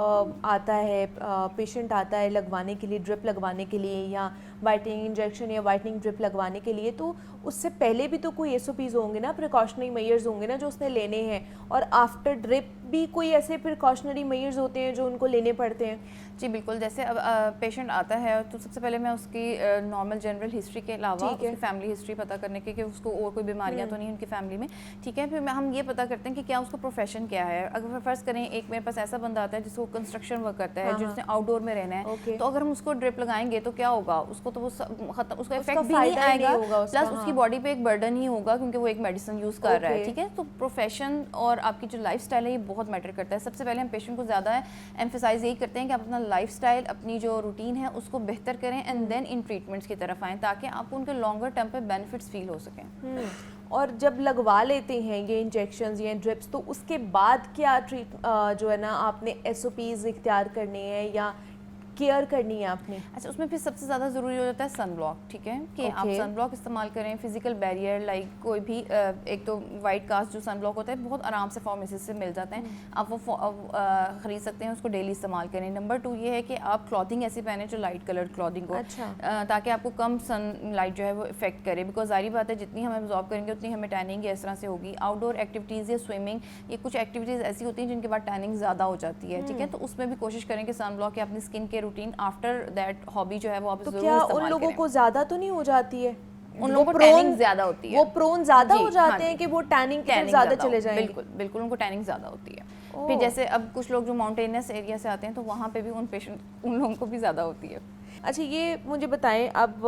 Speaker 1: आता है पेशेंट आता है लगवाने के लिए, ड्रिप लगवाने के लिए या वाइटनिंग इंजेक्शन या वाइटनिंग ड्रिप लगवाने के लिए, तो उससे पहले भी तो कोई SOPs होंगे ना, प्रिकॉशनरी मेजर्स होंगे ना जो उसने लेने हैं, और आफ्टर ड्रिप भी कोई ऐसे प्रिकॉशनरी मेजर्स होते हैं जो उनको लेने पड़ते हैं?
Speaker 3: जी बिल्कुल, जैसे अब पेशेंट आता है तो सबसे पहले मैं उसकी नॉर्मल जनरल हिस्ट्री के अलावा उसकी फैमिली हिस्ट्री पता करने की कि उसको और कोई बीमारियां तो नहीं उनकी फैमिली में, ठीक है। फिर हम ये पता करते हैं कि क्या उसका प्रोफेशन क्या है। अगर फ़र्ज़ करें एक मेरे पास ऐसा बंदा आता है जिसको कंस्ट्रक्शन वर्क करता है, जिसने आउटडोर में रहना है, तो अगर हम उसको ड्रिप लगाएंगे तो क्या होगा, उसको तो वो उसका इफेक्ट भी नहीं आएगा, प्लस उसकी बॉडी पे एक बर्डन ही होगा क्योंकि वो एक मेडिसिन यूज़ कर रहा है, ठीक है। तो प्रोफेशन और आपकी जो लाइफस्टाइल है ये बहुत मैटर करता है। सबसे पहले हम पेशेंट को ज़्यादा एम्फेसाइज यही करते हैं कि आप अपना लाइफस्टाइल, अपनी जो रूटीन है उसको बेहतर करें एंड देन इन ट्रीटमेंट्स की तरफ आएँ ताकि आपको उनके लॉन्गर टर्म पे बेनिफिट्स फील हो सकें।
Speaker 1: और जब लगवा लेते हैं ये इंजेक्शंस या ड्रिप्स, तो उसके बाद क्या जो है ना आपने SOPs इख्तियार करने हैं या केयर करनी है आपने?
Speaker 3: अच्छा, उसमें फिर सबसे ज़्यादा ज़रूरी हो जाता है सन ब्लॉक, ठीक है, कि आप सन ब्लॉक इस्तेमाल करें, फिजिकल बैरियर लाइक कोई भी एक तो वाइट कास्ट जो सन ब्लॉक होता है बहुत आराम से फार्मेसी से मिल जाते हैं, आप वो ख़रीद सकते हैं, उसको डेली इस्तेमाल करें। नंबर 2 ये है कि आप क्लॉथिंग ऐसी पहने जो लाइट कलर क्लॉथिंग हो, ताकि आपको कम सन लाइट जो है वो इफेक्ट करे, बिकॉज जारी बात है जितनी हम एब्जॉर्ब करेंगे उतनी हमें टैनिंग इस तरह से होगी। आउटडोर एक्टिविटीज़ या स्विमिंग, ये कुछ एक्टिविटीज़ ऐसी होती हैं जिनके बाद टैनिंग ज़्यादा हो जाती है, ठीक है, तो उसमें भी कोशिश करें कि सन ब्लॉक या अपनी स्किन के रूटीन आफ्टर दैट हॉबी जो है वो आप
Speaker 1: तो
Speaker 3: जरूर
Speaker 1: क्या
Speaker 3: इस्तेमाल
Speaker 1: उन लोगों
Speaker 3: करें।
Speaker 1: को ज़्यादा तो नहीं हो जाती है?
Speaker 3: उन लोगों को टैनिंग ज़्यादा होती है,
Speaker 1: वो प्रोन ज़्यादा हो जाते
Speaker 3: हाँ
Speaker 1: हैं कि वो टैनिंग की तरफ ज़्यादा चले जाएंगे?
Speaker 3: बिल्कुल बिल्कुल, उनको टैनिंग ज़्यादा होती है। फिर जैसे अब कुछ लोग जो माउंटेनियस एरिया से आते हैं तो वहाँ पे भी उन लोगों को भी ज़्यादा होती है।
Speaker 1: अच्छा, ये मुझे बताएं अब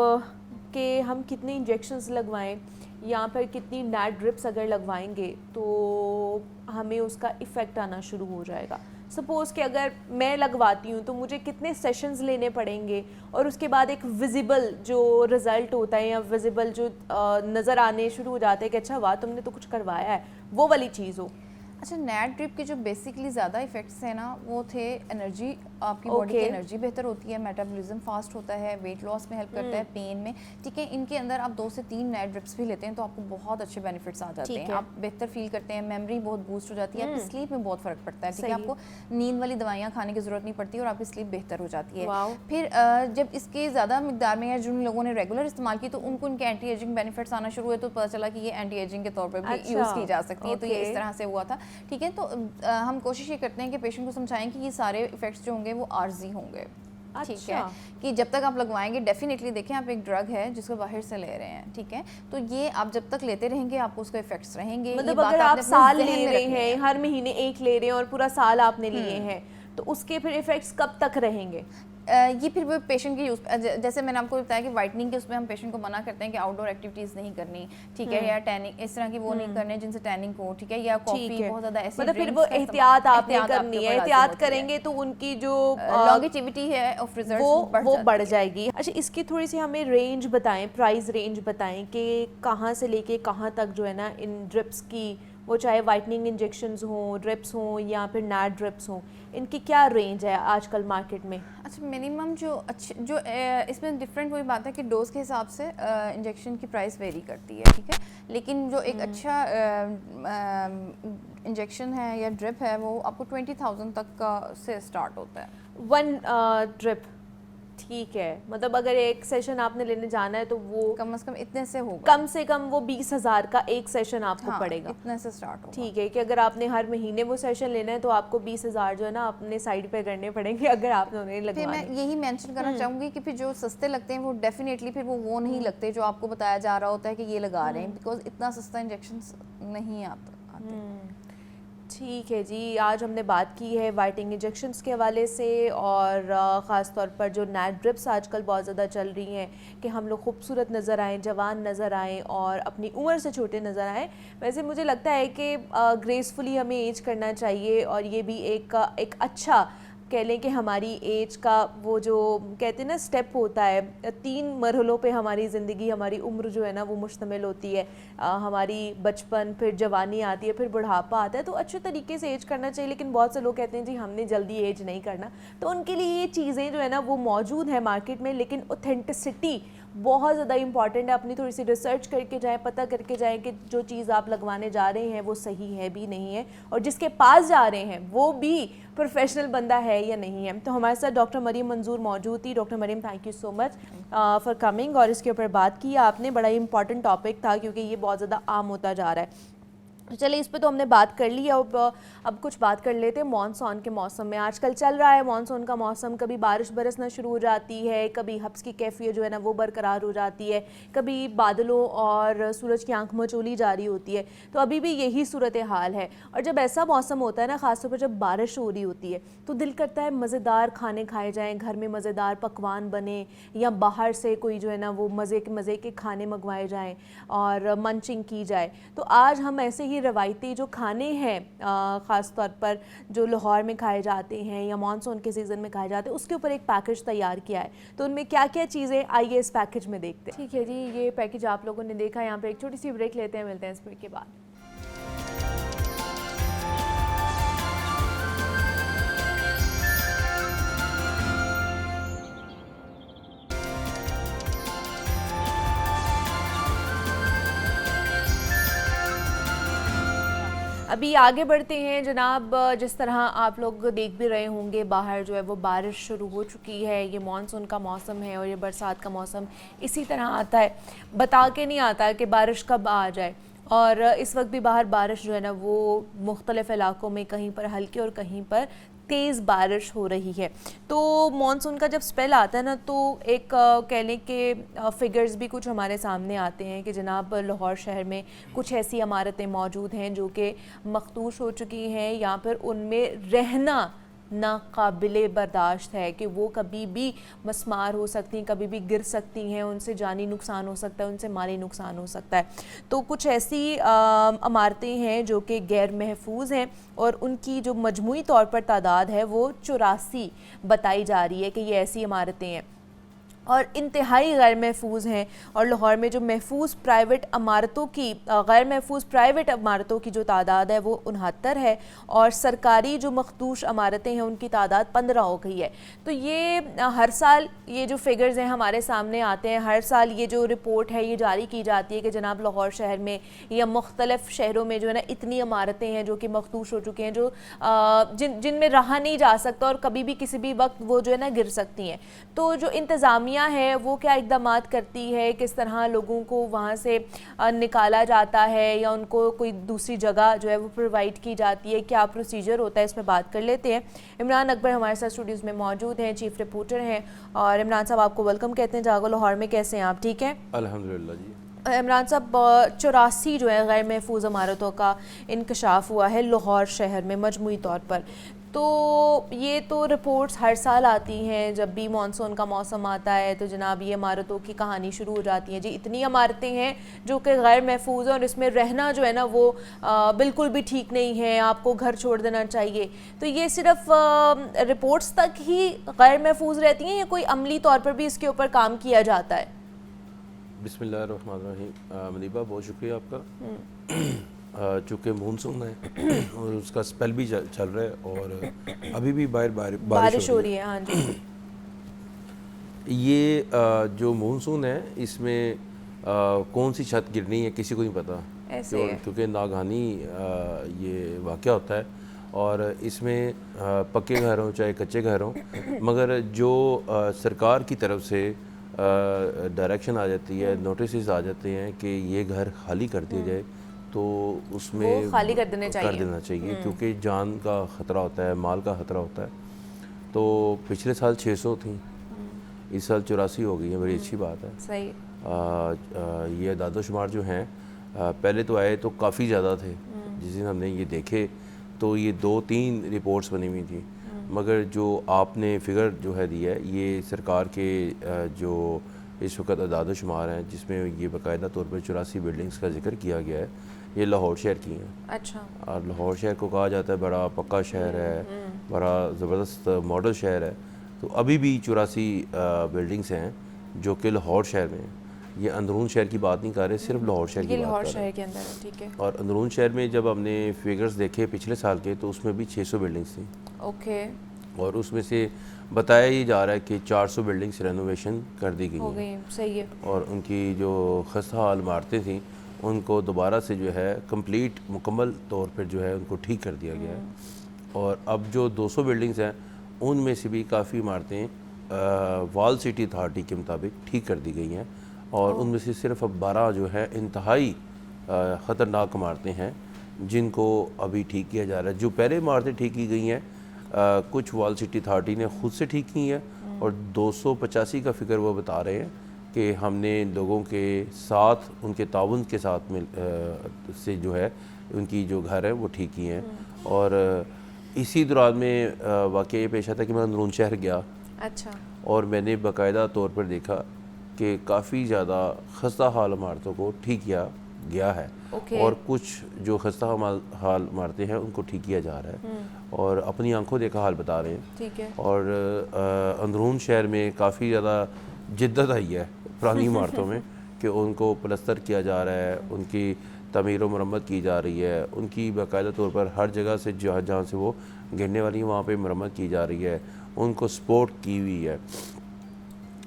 Speaker 1: कि हम कितने इंजेक्शंस लगवाएं या फिर कितनी नैट ड्रिप्स अगर लगवाएंगे तो हमें उसका इफ़ेक्ट आना शुरू हो जाएगा? सपोज़ कि अगर मैं लगवाती हूँ तो मुझे कितने सेशंस लेने पड़ेंगे और उसके बाद एक विजिबल जो रिज़ल्ट होता है या विजिबल जो नज़र आने शुरू हो जाते हैं कि अच्छा वाह तुमने तो कुछ करवाया है, वो वाली चीज़ हो?
Speaker 3: अच्छा, नैट ड्रिप के जो बेसिकली ज़्यादा इफेक्ट्स हैं ना वो थे एनर्जी, आपकी बॉडी की एनर्जी बेहतर होती है, मेटाबॉलिज्म फास्ट होता है, वेट लॉस में हेल्प करता है, पेन में, ठीक है। इनके अंदर आप 2 से 3 नैट ड्रिप्स भी लेते हैं तो आपको बहुत अच्छे बेनिफिट्स आ जाते हैं, आप बेहतर फील करते हैं, मेमोरी बहुत बूस्ट हो जाती है, आपकी स्लीप में बहुत फ़र्क पड़ता है, ठीक है, आपको नींद वाली दवाइयाँ खाने की ज़रूरत नहीं पड़ती और आपकी स्लीप बेहतर हो जाती है। फिर जब इसके ज़्यादा मिकदार में या जिन लोगों ने रेगुलर इस्तेमाल की तो उनको इनके एंटी एजिंग बेनिफिट्स आना शुरू हुए तो पता चला कि ये एंटी एजिंग के तौर पर भी यूज़ की जा सकती है, तो ये इस तरह से हुआ था, ठीक है। तो हम कोशिश ये करते हैं कि पेशेंट को समझाएं कि ये सारे इफेक्ट्स जो होंगे वो आर्जी होंगे, ठीक है, कि जब तक आप लगवाएंगे डेफिनेटली देखें आप एक ड्रग है जिसको बाहर से ले रहे हैं, ठीक है, तो ये आप जब तक लेते रहेंगे आपको उसके इफेक्ट्स रहेंगे।
Speaker 1: मतलब अगर आप साल ले रहे हैं, हर महीने एक ले रहे हैं और पूरा साल आपने लिए हैं तो उसके फिर इफेक्ट्स कब तक रहेंगे?
Speaker 3: ये फिर वो पेशेंट के यूज़, जैसे मैंने आपको बताया कि वाइटनिंग के उसमें हम पेशेंट को मना करते हैं कि आउटडोर एक्टिविटीज़ नहीं करनी, ठीक है, या टैनिंग इस तरह की वो नहीं करने जिनसे टैनिंग हो, ठीक है, या कॉफ़ी बहुत ज़्यादा ऐसी,
Speaker 1: मतलब फिर वो एहतियात आपने करनी है, एहतियात करेंगे तो उनकी जो
Speaker 3: लॉन्गेटिविटी है ऑफ रिजल्ट्स
Speaker 1: वो बढ़ जाएगी। अच्छा, इसकी थोड़ी सी हमें रेंज बताएं, प्राइस रेंज बताएं कि कहाँ से लेके कहाँ तक जो है ना इन ड्रिप्स की, वो चाहे वाइटनिंग इंजेक्शंस हों, ड्रिप्स हों या फिर नैट ड्रिप्स हों, इनकी क्या रेंज है आजकल मार्केट में? अच्छा,
Speaker 3: मिनिमम जो जो इसमें डिफरेंट वही बात है कि डोज के हिसाब से इंजेक्शन की प्राइस वेरी करती है, ठीक है, लेकिन जो एक अच्छा इंजेक्शन है या ड्रिप है वो आपको 20,000 तक का से स्टार्ट होता है,
Speaker 1: 1 ड्रिप, ठीक है। मतलब अगर एक सेशन आपने लेने जाना है तो वो
Speaker 3: कम से कम इतने से होगा,
Speaker 1: कम से कम वो 20,000 का एक सेशन आपको पड़ेगा,
Speaker 3: इतने से स्टार्ट होगा,
Speaker 1: ठीक है, कि अगर आपने हर महीने वो सेशन लेना है तो आपको 20,000 जो है ना अपने साइड पे करने पड़ेंगे अगर आपने उन्हें लगवाना है।
Speaker 3: फिर मैं यही मेंशन करना चाहूँगी कि फिर जो सस्ते लगते हैं वो डेफिनेटली फिर वो नहीं लगते जो आपको बताया जा रहा होता है कि ये लगा रहे हैं, बिकॉज इतना सस्ता इंजेक्शन नहीं आते।
Speaker 1: ठीक है जी, आज हमने बात की है वाइटनिंग इंजेक्शंस के हवाले से और ख़ास तौर पर जो नैट ड्रिप्स आजकल बहुत ज़्यादा चल रही हैं कि हम लोग खूबसूरत नज़र आएँ, जवान नज़र आएँ और अपनी उम्र से छोटे नज़र आएँ। वैसे मुझे लगता है कि ग्रेसफुली हमें एज करना चाहिए और ये भी एक अच्छा कह लें कि हमारी एज का वो जो कहते हैं ना स्टेप होता है, 3 मरहलों पे हमारी ज़िंदगी, हमारी उम्र जो है ना वो मुश्तमिल होती है। हमारी बचपन, फिर जवानी आती है, फिर बुढ़ापा आता है, तो अच्छे तरीके से एज करना चाहिए। लेकिन बहुत से लोग कहते हैं जी हमने जल्दी एज नहीं करना, तो उनके लिए ये चीज़ें जो है ना वो मौजूद है मार्केट में, लेकिन ऑथेंटिसिटी बहुत ज़्यादा इंपॉर्टेंट है। अपनी थोड़ी सी रिसर्च करके जाएँ, पता करके जाएँ कि जो चीज़ आप लगवाने जा रहे हैं वो सही है भी नहीं है और जिसके पास जा रहे हैं वो भी प्रोफेशनल बंदा है या नहीं है। तो हमारे साथ डॉक्टर मरीम मंजूर मौजूद थी। Doctor Maryam, thank you so much for coming और इसके ऊपर बात की आपने, बड़ा इंपॉर्टेंट टॉपिक था क्योंकि ये बहुत ज़्यादा आम होता जा रहा है। तो चलिए, इस पे तो हमने बात कर ली। अब कुछ बात कर लेते हैं मॉनसून के मौसम में। आजकल चल रहा है मॉनसून का मौसम, कभी बारिश बरसना शुरू हो जाती है, कभी हब्स की कैफियत जो है ना वो बरकरार हो जाती है, कभी बादलों और सूरज की आंख मचोली जा रही होती है। तो अभी भी यही सूरत हाल है और जब ऐसा मौसम होता है ना, ख़ासतौर पर जब बारिश हो रही होती है, तो दिल करता है मज़ेदार खाने खाए जाएँ, घर में मज़ेदार पकवान बने या बाहर से कोई जो है ना वो मज़े के खाने मंगवाए जाएँ और मंचिंग की जाए। तो आज हम ऐसे ही की रवायती जो खाने हैं ख़ास तौर पर जो लाहौर में खाए जाते हैं या मानसून के सीज़न में खाए जाते हैं, उसके ऊपर एक पैकेज तैयार किया है। तो उनमें क्या क्या चीज़ें, आइए इस पैकेज में देखते हैं। ठीक है जी, ये पैकेज आप लोगों ने देखा। यहाँ पे एक छोटी सी ब्रेक लेते हैं, मिलते हैं इस ब्रेक के बाद। अभी आगे बढ़ते हैं जनाब। जिस तरह आप लोग देख भी रहे होंगे, बाहर जो है वो बारिश शुरू हो चुकी है। ये मानसून का मौसम है और ये बरसात का मौसम इसी तरह आता है, बता के नहीं आता कि बारिश कब आ जाए। और इस वक्त भी बाहर बारिश जो है ना वो मुख्तलिफ़ इलाकों में कहीं पर हल्की और कहीं पर तेज़ बारिश हो रही है। तो मॉनसून का जब स्पेल आता है ना, तो एक कह लें कि फ़िगर्स भी कुछ हमारे सामने आते हैं कि जनाब लाहौर शहर में कुछ ऐसी इमारतें मौजूद हैं जो कि मखदूश हो चुकी हैं या फिर उनमें रहना नाकाबिले बर्दाश्त है, कि वो कभी भी मस्मार हो सकती हैं, कभी भी गिर सकती हैं, उनसे जानी नुकसान हो सकता है, उनसे माली नुकसान हो सकता है। तो कुछ ऐसी इमारतें हैं जो कि गैर महफूज हैं और उनकी जो मजमूई तौर पर तादाद है वो 84 बताई जा रही है कि ये ऐसी इमारतें हैं और इंतहाई गैर महफूज हैं। और लाहौर में जो महफूज प्राइवेट इमारतों की, गैर महफूज प्राइवेट इमारतों की जो तादाद है वो 69 है और सरकारी जो मखदूश इमारतें हैं उनकी तादाद 15 हो गई है। तो ये हर साल ये जो फिगर्स हैं हमारे सामने आते हैं, हर साल ये जो रिपोर्ट है ये जारी की जाती है कि जनाब लाहौर शहर में या मुख्तलिफ़ शहरों में जो है ना इतनी इमारतें हैं जो कि मखदूश हो चुकी हैं, जो जिनमें रहा नहीं जा सकता और कभी भी किसी भी वक्त वो जो है ना गिर सकती हैं। तो जो इंतज़ामिया है वो क्या इक़दामात करती है, किस तरह लोगों को वहाँ से निकाला जाता है या उनको कोई दूसरी जगह जो है वो प्रोवाइड की जाती है, क्या प्रोसीजर होता है, इस पर बात कर लेते हैं। इमरान अकबर हमारे साथ स्टूडियोज़ में मौजूद हैं, चीफ रिपोर्टर हैं। और इमरान साहब आपको वेलकम कहते हैं जागो लाहौर में। कैसे हैं आप? ठीक हैं
Speaker 4: अल्हम्दुलिल्लाह जी।
Speaker 1: इमरान साहब, 84 जो है गैर महफूज इमारतों का इंकशाफ हुआ है लाहौर शहर में मजमूई तौर पर। तो ये तो रिपोर्ट्स हर साल आती हैं, जब भी मानसून का मौसम आता है तो जनाब ये इमारतों की कहानी शुरू हो जाती है जी। इतनी इमारतें हैं जो कि गैर महफूज हैं और इसमें रहना जो है ना वो बिल्कुल भी ठीक नहीं है, आपको घर छोड़ देना चाहिए। तो ये सिर्फ रिपोर्ट्स तक ही गैर महफूज रहती हैं या कोई अमली तौर पर भी इसके ऊपर काम किया जाता है?
Speaker 4: बिस्मिल्लाहिर्रहमानिर्रहीम। मनीबा, बहुत शुक्रिया आपका। चूँकि मानसून है और उसका स्पेल भी चल रहा है और अभी भी बारिश हो रही है।
Speaker 1: हाँ जी।
Speaker 4: ये जो मानसून है इसमें कौन सी छत गिरनी है किसी को नहीं पता, क्योंकि नागानी ये वाक़या होता है और इसमें पक्के घर हों चाहे कच्चे घर हों, मगर जो सरकार की तरफ से डायरेक्शन आ जाती है, नोटिस आ जाते हैं कि ये घर खाली कर दिया जाए, तो उसमें
Speaker 1: वो खाली कर देना
Speaker 4: चाहिए क्योंकि जान का ख़तरा होता है, माल का ख़तरा होता है। तो पिछले साल 600 थी, इस साल 84 हो गई है, बड़ी अच्छी बात है।
Speaker 1: सही।
Speaker 4: ये दादोशुमार जो हैं पहले तो आए तो काफ़ी ज़्यादा थे, जिस दिन हमने ये देखे तो ये 2-3 रिपोर्ट्स बनी हुई थी, मगर जो आपने फ़िगर जो है दिया है ये सरकार के जो इस वक्त दादोशुमार हैं जिसमें ये बाकायदा तौर पर 84 बिल्डिंग्स का जिक्र किया गया है, ये लाहौर शहर की हैं।
Speaker 1: अच्छा।
Speaker 4: और लाहौर शहर को कहा जाता है बड़ा पक्का शहर है, बड़ा ज़बरदस्त मॉडल शहर है। तो अभी भी 84 बिल्डिंग्स हैं जो कि लाहौर शहर में हैं। ये अंदरून शहर की बात नहीं कर रहे, सिर्फ लाहौर शहर की बात कर रहे हैं।
Speaker 1: लाहौर शहर के अंदर है, ठीक है।
Speaker 4: और अंदरून शहर में जब हमने फिगर्स देखे पिछले साल के तो उसमें भी 600 बिल्डिंग्स थी।
Speaker 1: ओके।
Speaker 4: और उसमें से बताया ही जा रहा है कि 400 बिल्डिंग्स रेनोवेशन कर दी गई हैं।
Speaker 1: सही है। और
Speaker 4: उनकी जो खस्ता हाल इमारतें थी उनको दोबारा से जो है कंप्लीट मुकम्मल तौर पर जो है उनको ठीक कर दिया गया है। और अब जो 200 बिल्डिंग्स हैं उनमें से भी काफ़ी इमारतें वॉल सिटी अथॉरिटी के मुताबिक ठीक कर दी गई हैं और उनमें से सिर्फ अब 12 जो है इंतहाई ख़तरनाक इमारतें हैं जिनको अभी ठीक किया जा रहा है। जो पहले इमारतें ठीक की गई हैं कुछ वॉल सिटी अथॉरिटी ने ख़ुद से ठीक की हैं और 285 का फिगर वो बता रहे हैं कि हमने लोगों के साथ उनके ताउन के साथ से जो है उनकी जो घर है वो ठीक किए हैं। और इसी दौरान में वाक़या ये पेश आता कि मैं अंदरून शहर गया।
Speaker 1: अच्छा।
Speaker 4: और मैंने बाकायदा तौर पर देखा कि काफ़ी ज़्यादा खस्ता हाल इमारतों को ठीक किया गया है
Speaker 1: Okay.
Speaker 4: और कुछ जो खस्ता हाल इमारतें हैं उनको ठीक किया जा रहा है और अपनी आंखों देखा हाल बता रहे हैं।
Speaker 1: ठीक है।
Speaker 4: और अंदरून शहर में काफ़ी ज़्यादा जिद्दत आई है पुरानी इमारतों में कि उनको प्लस्तर किया जा रहा है, उनकी तमीर व मरम्मत की जा रही है, उनकी बाकायदा तौर पर हर जगह से जहाँ से वो गिरने वाली हैं वहाँ पे मरम्मत की जा रही है, उनको सपोर्ट की हुई है।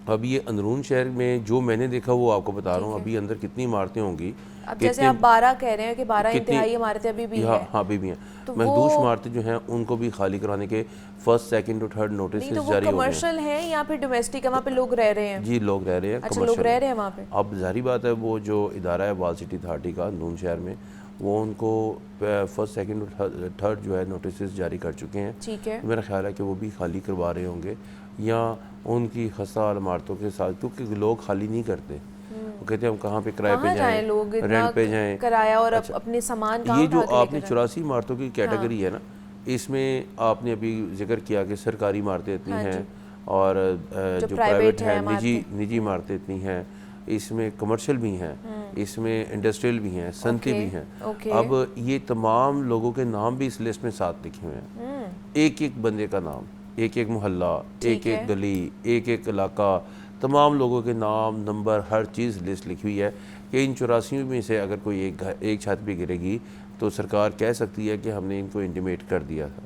Speaker 4: अब ये अंदरून शहर में जो मैंने देखा वो आपको बता रहा हूँ। अभी अंदर कितनी इमारतें होंगी,
Speaker 1: अब जैसे आप 12 कह रहे हैं कि 12 इंतहाई इमारतें अभी भी
Speaker 4: हाँ
Speaker 1: हैं।
Speaker 4: हाँ अभी भी हैं।
Speaker 1: तो
Speaker 4: महदूश इमारतें जो हैं उनको भी खाली कराने के फर्स्ट सेकंड और थर्ड नोटिस
Speaker 1: नहीं, तो वो
Speaker 4: जारी हो गए हैं।
Speaker 1: कमर्शियल है या फिर डोमेस्टिक है, वहाँ पे लोग रह रहे हैं?
Speaker 4: जी लोग रह रहे हैं।
Speaker 1: अच्छा, लोग रह रहे हैं वहाँ पे।
Speaker 4: अब जाहिर बात है वो जो इदारा है वाल सिटी अथॉरिटी का अंदरून शहर में, वो उनको फर्स्ट सेकंड और थर्ड जो है नोटिस जारी कर चुके हैं।
Speaker 1: ठीक है।
Speaker 4: मेरा ख्याल है कि वो भी खाली करवा रहे होंगे या उनकी खस्ता इमारतों के साथ, क्योंकि लोग खाली नहीं करते। वो कहते हैं हम कहाँ पे किराए पे जाएं,
Speaker 1: लोग
Speaker 4: रेंट पे जाएं,
Speaker 1: किराया और
Speaker 4: अच्छा,
Speaker 1: अपने सामान कहाँ
Speaker 4: ये जो
Speaker 1: उठा के
Speaker 4: आपने
Speaker 1: लेकर
Speaker 4: 84 इमारतों की कैटेगरी है ना, इसमें आपने अभी जिक्र किया कि सरकारी इमारतें इतनी हैं और जो प्राइवेट है निजी इमारतें इतनी हैं, इसमें कमर्शियल भी हैं, इसमें इंडस्ट्रियल भी हैं, सनती भी हैं। अब ये तमाम लोगों के नाम भी इस लिस्ट में साथ लिखे हुए हैं, एक एक बंदे का नाम, एक एक मोहल्ला, एक एक गली, एक एक इलाका, तमाम लोगों के नाम, नंबर, हर चीज़ लिस्ट लिखी हुई है कि इन 84 में से अगर कोई एक छत भी गिरेगी तो सरकार कह सकती है कि हमने इनको इंटीमेट कर दिया था।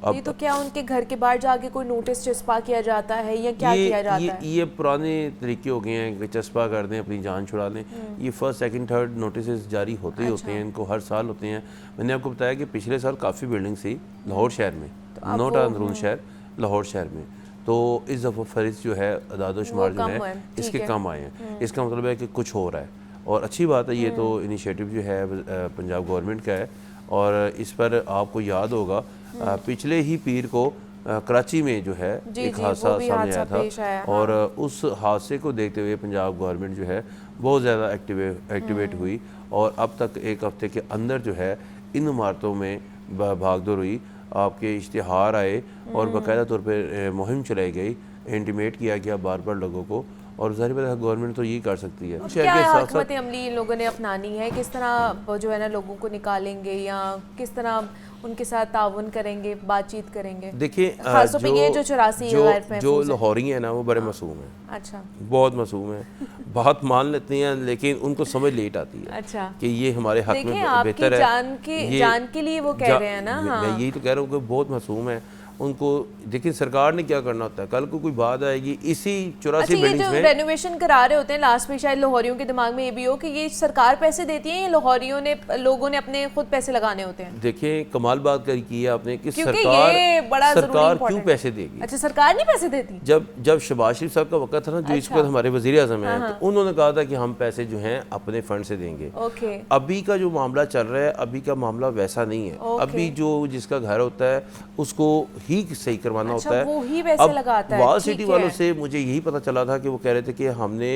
Speaker 1: अब तो क्या उनके घर के बाहर जाके कोई नोटिस चस्पा किया जाता है या क्या किया जाता है?
Speaker 4: ये पुराने तरीके हो गए हैं कि चस्पा कर दें, अपनी जान छुड़ा लें। ये फर्स्ट सेकंड थर्ड नोटिस जारी होते ही होते हैं, इनको हर साल होते हैं। मैंने आपको बताया कि पिछले साल काफ़ी बिल्डिंग्स थी लाहौर शहर में, नोट अंदरून शहर, लाहौर शहर में। तो इस दफ़ा फरिज जो है अदाद शुमार जो है इसके कम आए हैं। इसका मतलब है कि कुछ हो रहा है और अच्छी बात है। ये तो इनिशिएटिव जो है पंजाब गवर्नमेंट का है और इस पर आपको याद होगा पिछले ही पीर को कराची में जो है एक हादसा सामने आया था और उस हादसे को देखते हुए पंजाब गवर्नमेंट जो है बहुत ज़्यादा एक्टिवेट हुई और अब तक एक हफ्ते के अंदर जो है इन इमारतों में भागदौड़ हुई, आपके इश्तिहार आए और बाकायदा तौर पर मुहिम चलाई गई, इंटीमेट किया गया बार बार लोगों को। और ज़ाहिर बात है गवर्नमेंट तो यही कर सकती है।
Speaker 1: क्या हिकमत अमली इन लोगों ने अपनानी है, किस तरह जो है ना लोगों को निकालेंगे या किस तरह उनके साथ ताउन करेंगे, बातचीत करेंगे?
Speaker 4: देखिए
Speaker 1: जो 84
Speaker 4: जो लाहौरी है ना वो बड़े मासूम हैं।
Speaker 1: अच्छा,
Speaker 4: बहुत मासूम है, बात मान लेते हैं लेकिन उनको समझ लेट आती है।
Speaker 1: अच्छा,
Speaker 4: कि ये हमारे हक में बेहतर है,
Speaker 1: जान के लिए वो कह रहे हैं ना।
Speaker 4: मैं यही तो कह रहा हूँ कि बहुत मासूम है। उनको देखिए सरकार ने क्या करना होता है, कल को कोई बात आएगी इसी 84 बिल्डिंग्स में
Speaker 1: रेनोवेशन करा रहे होते हैं, लास्ट में शायद लाहौरियों के दिमाग में ये भी हो कि ये सरकार पैसे देती है या लाहौरियों ने लोगों ने अपने खुद पैसे लगाने होते हैं।
Speaker 4: देखिए कमाल बात की है आपने कि
Speaker 1: सरकार
Speaker 4: क्यों पैसे देगी?
Speaker 1: अच्छा, सरकार नहीं पैसे देती।
Speaker 4: जब शहबाज शरीफ साहब का वक्त था ना, जो इस वक्त हमारे वज़ीर आज़म हैं, तो उन्होंने कहा था कि हम पैसे जो हैं अपने फंड से देंगे। अभी का जो मामला चल रहा है, अभी का मामला वैसा नहीं है। अभी जो जिसका घर होता है उसको ही सही करवाना होता है।
Speaker 1: वो ही वैसे लगाता है।
Speaker 4: वाल सिटी वालों से मुझे यही पता चला था कि वो कह रहे थे कि हमने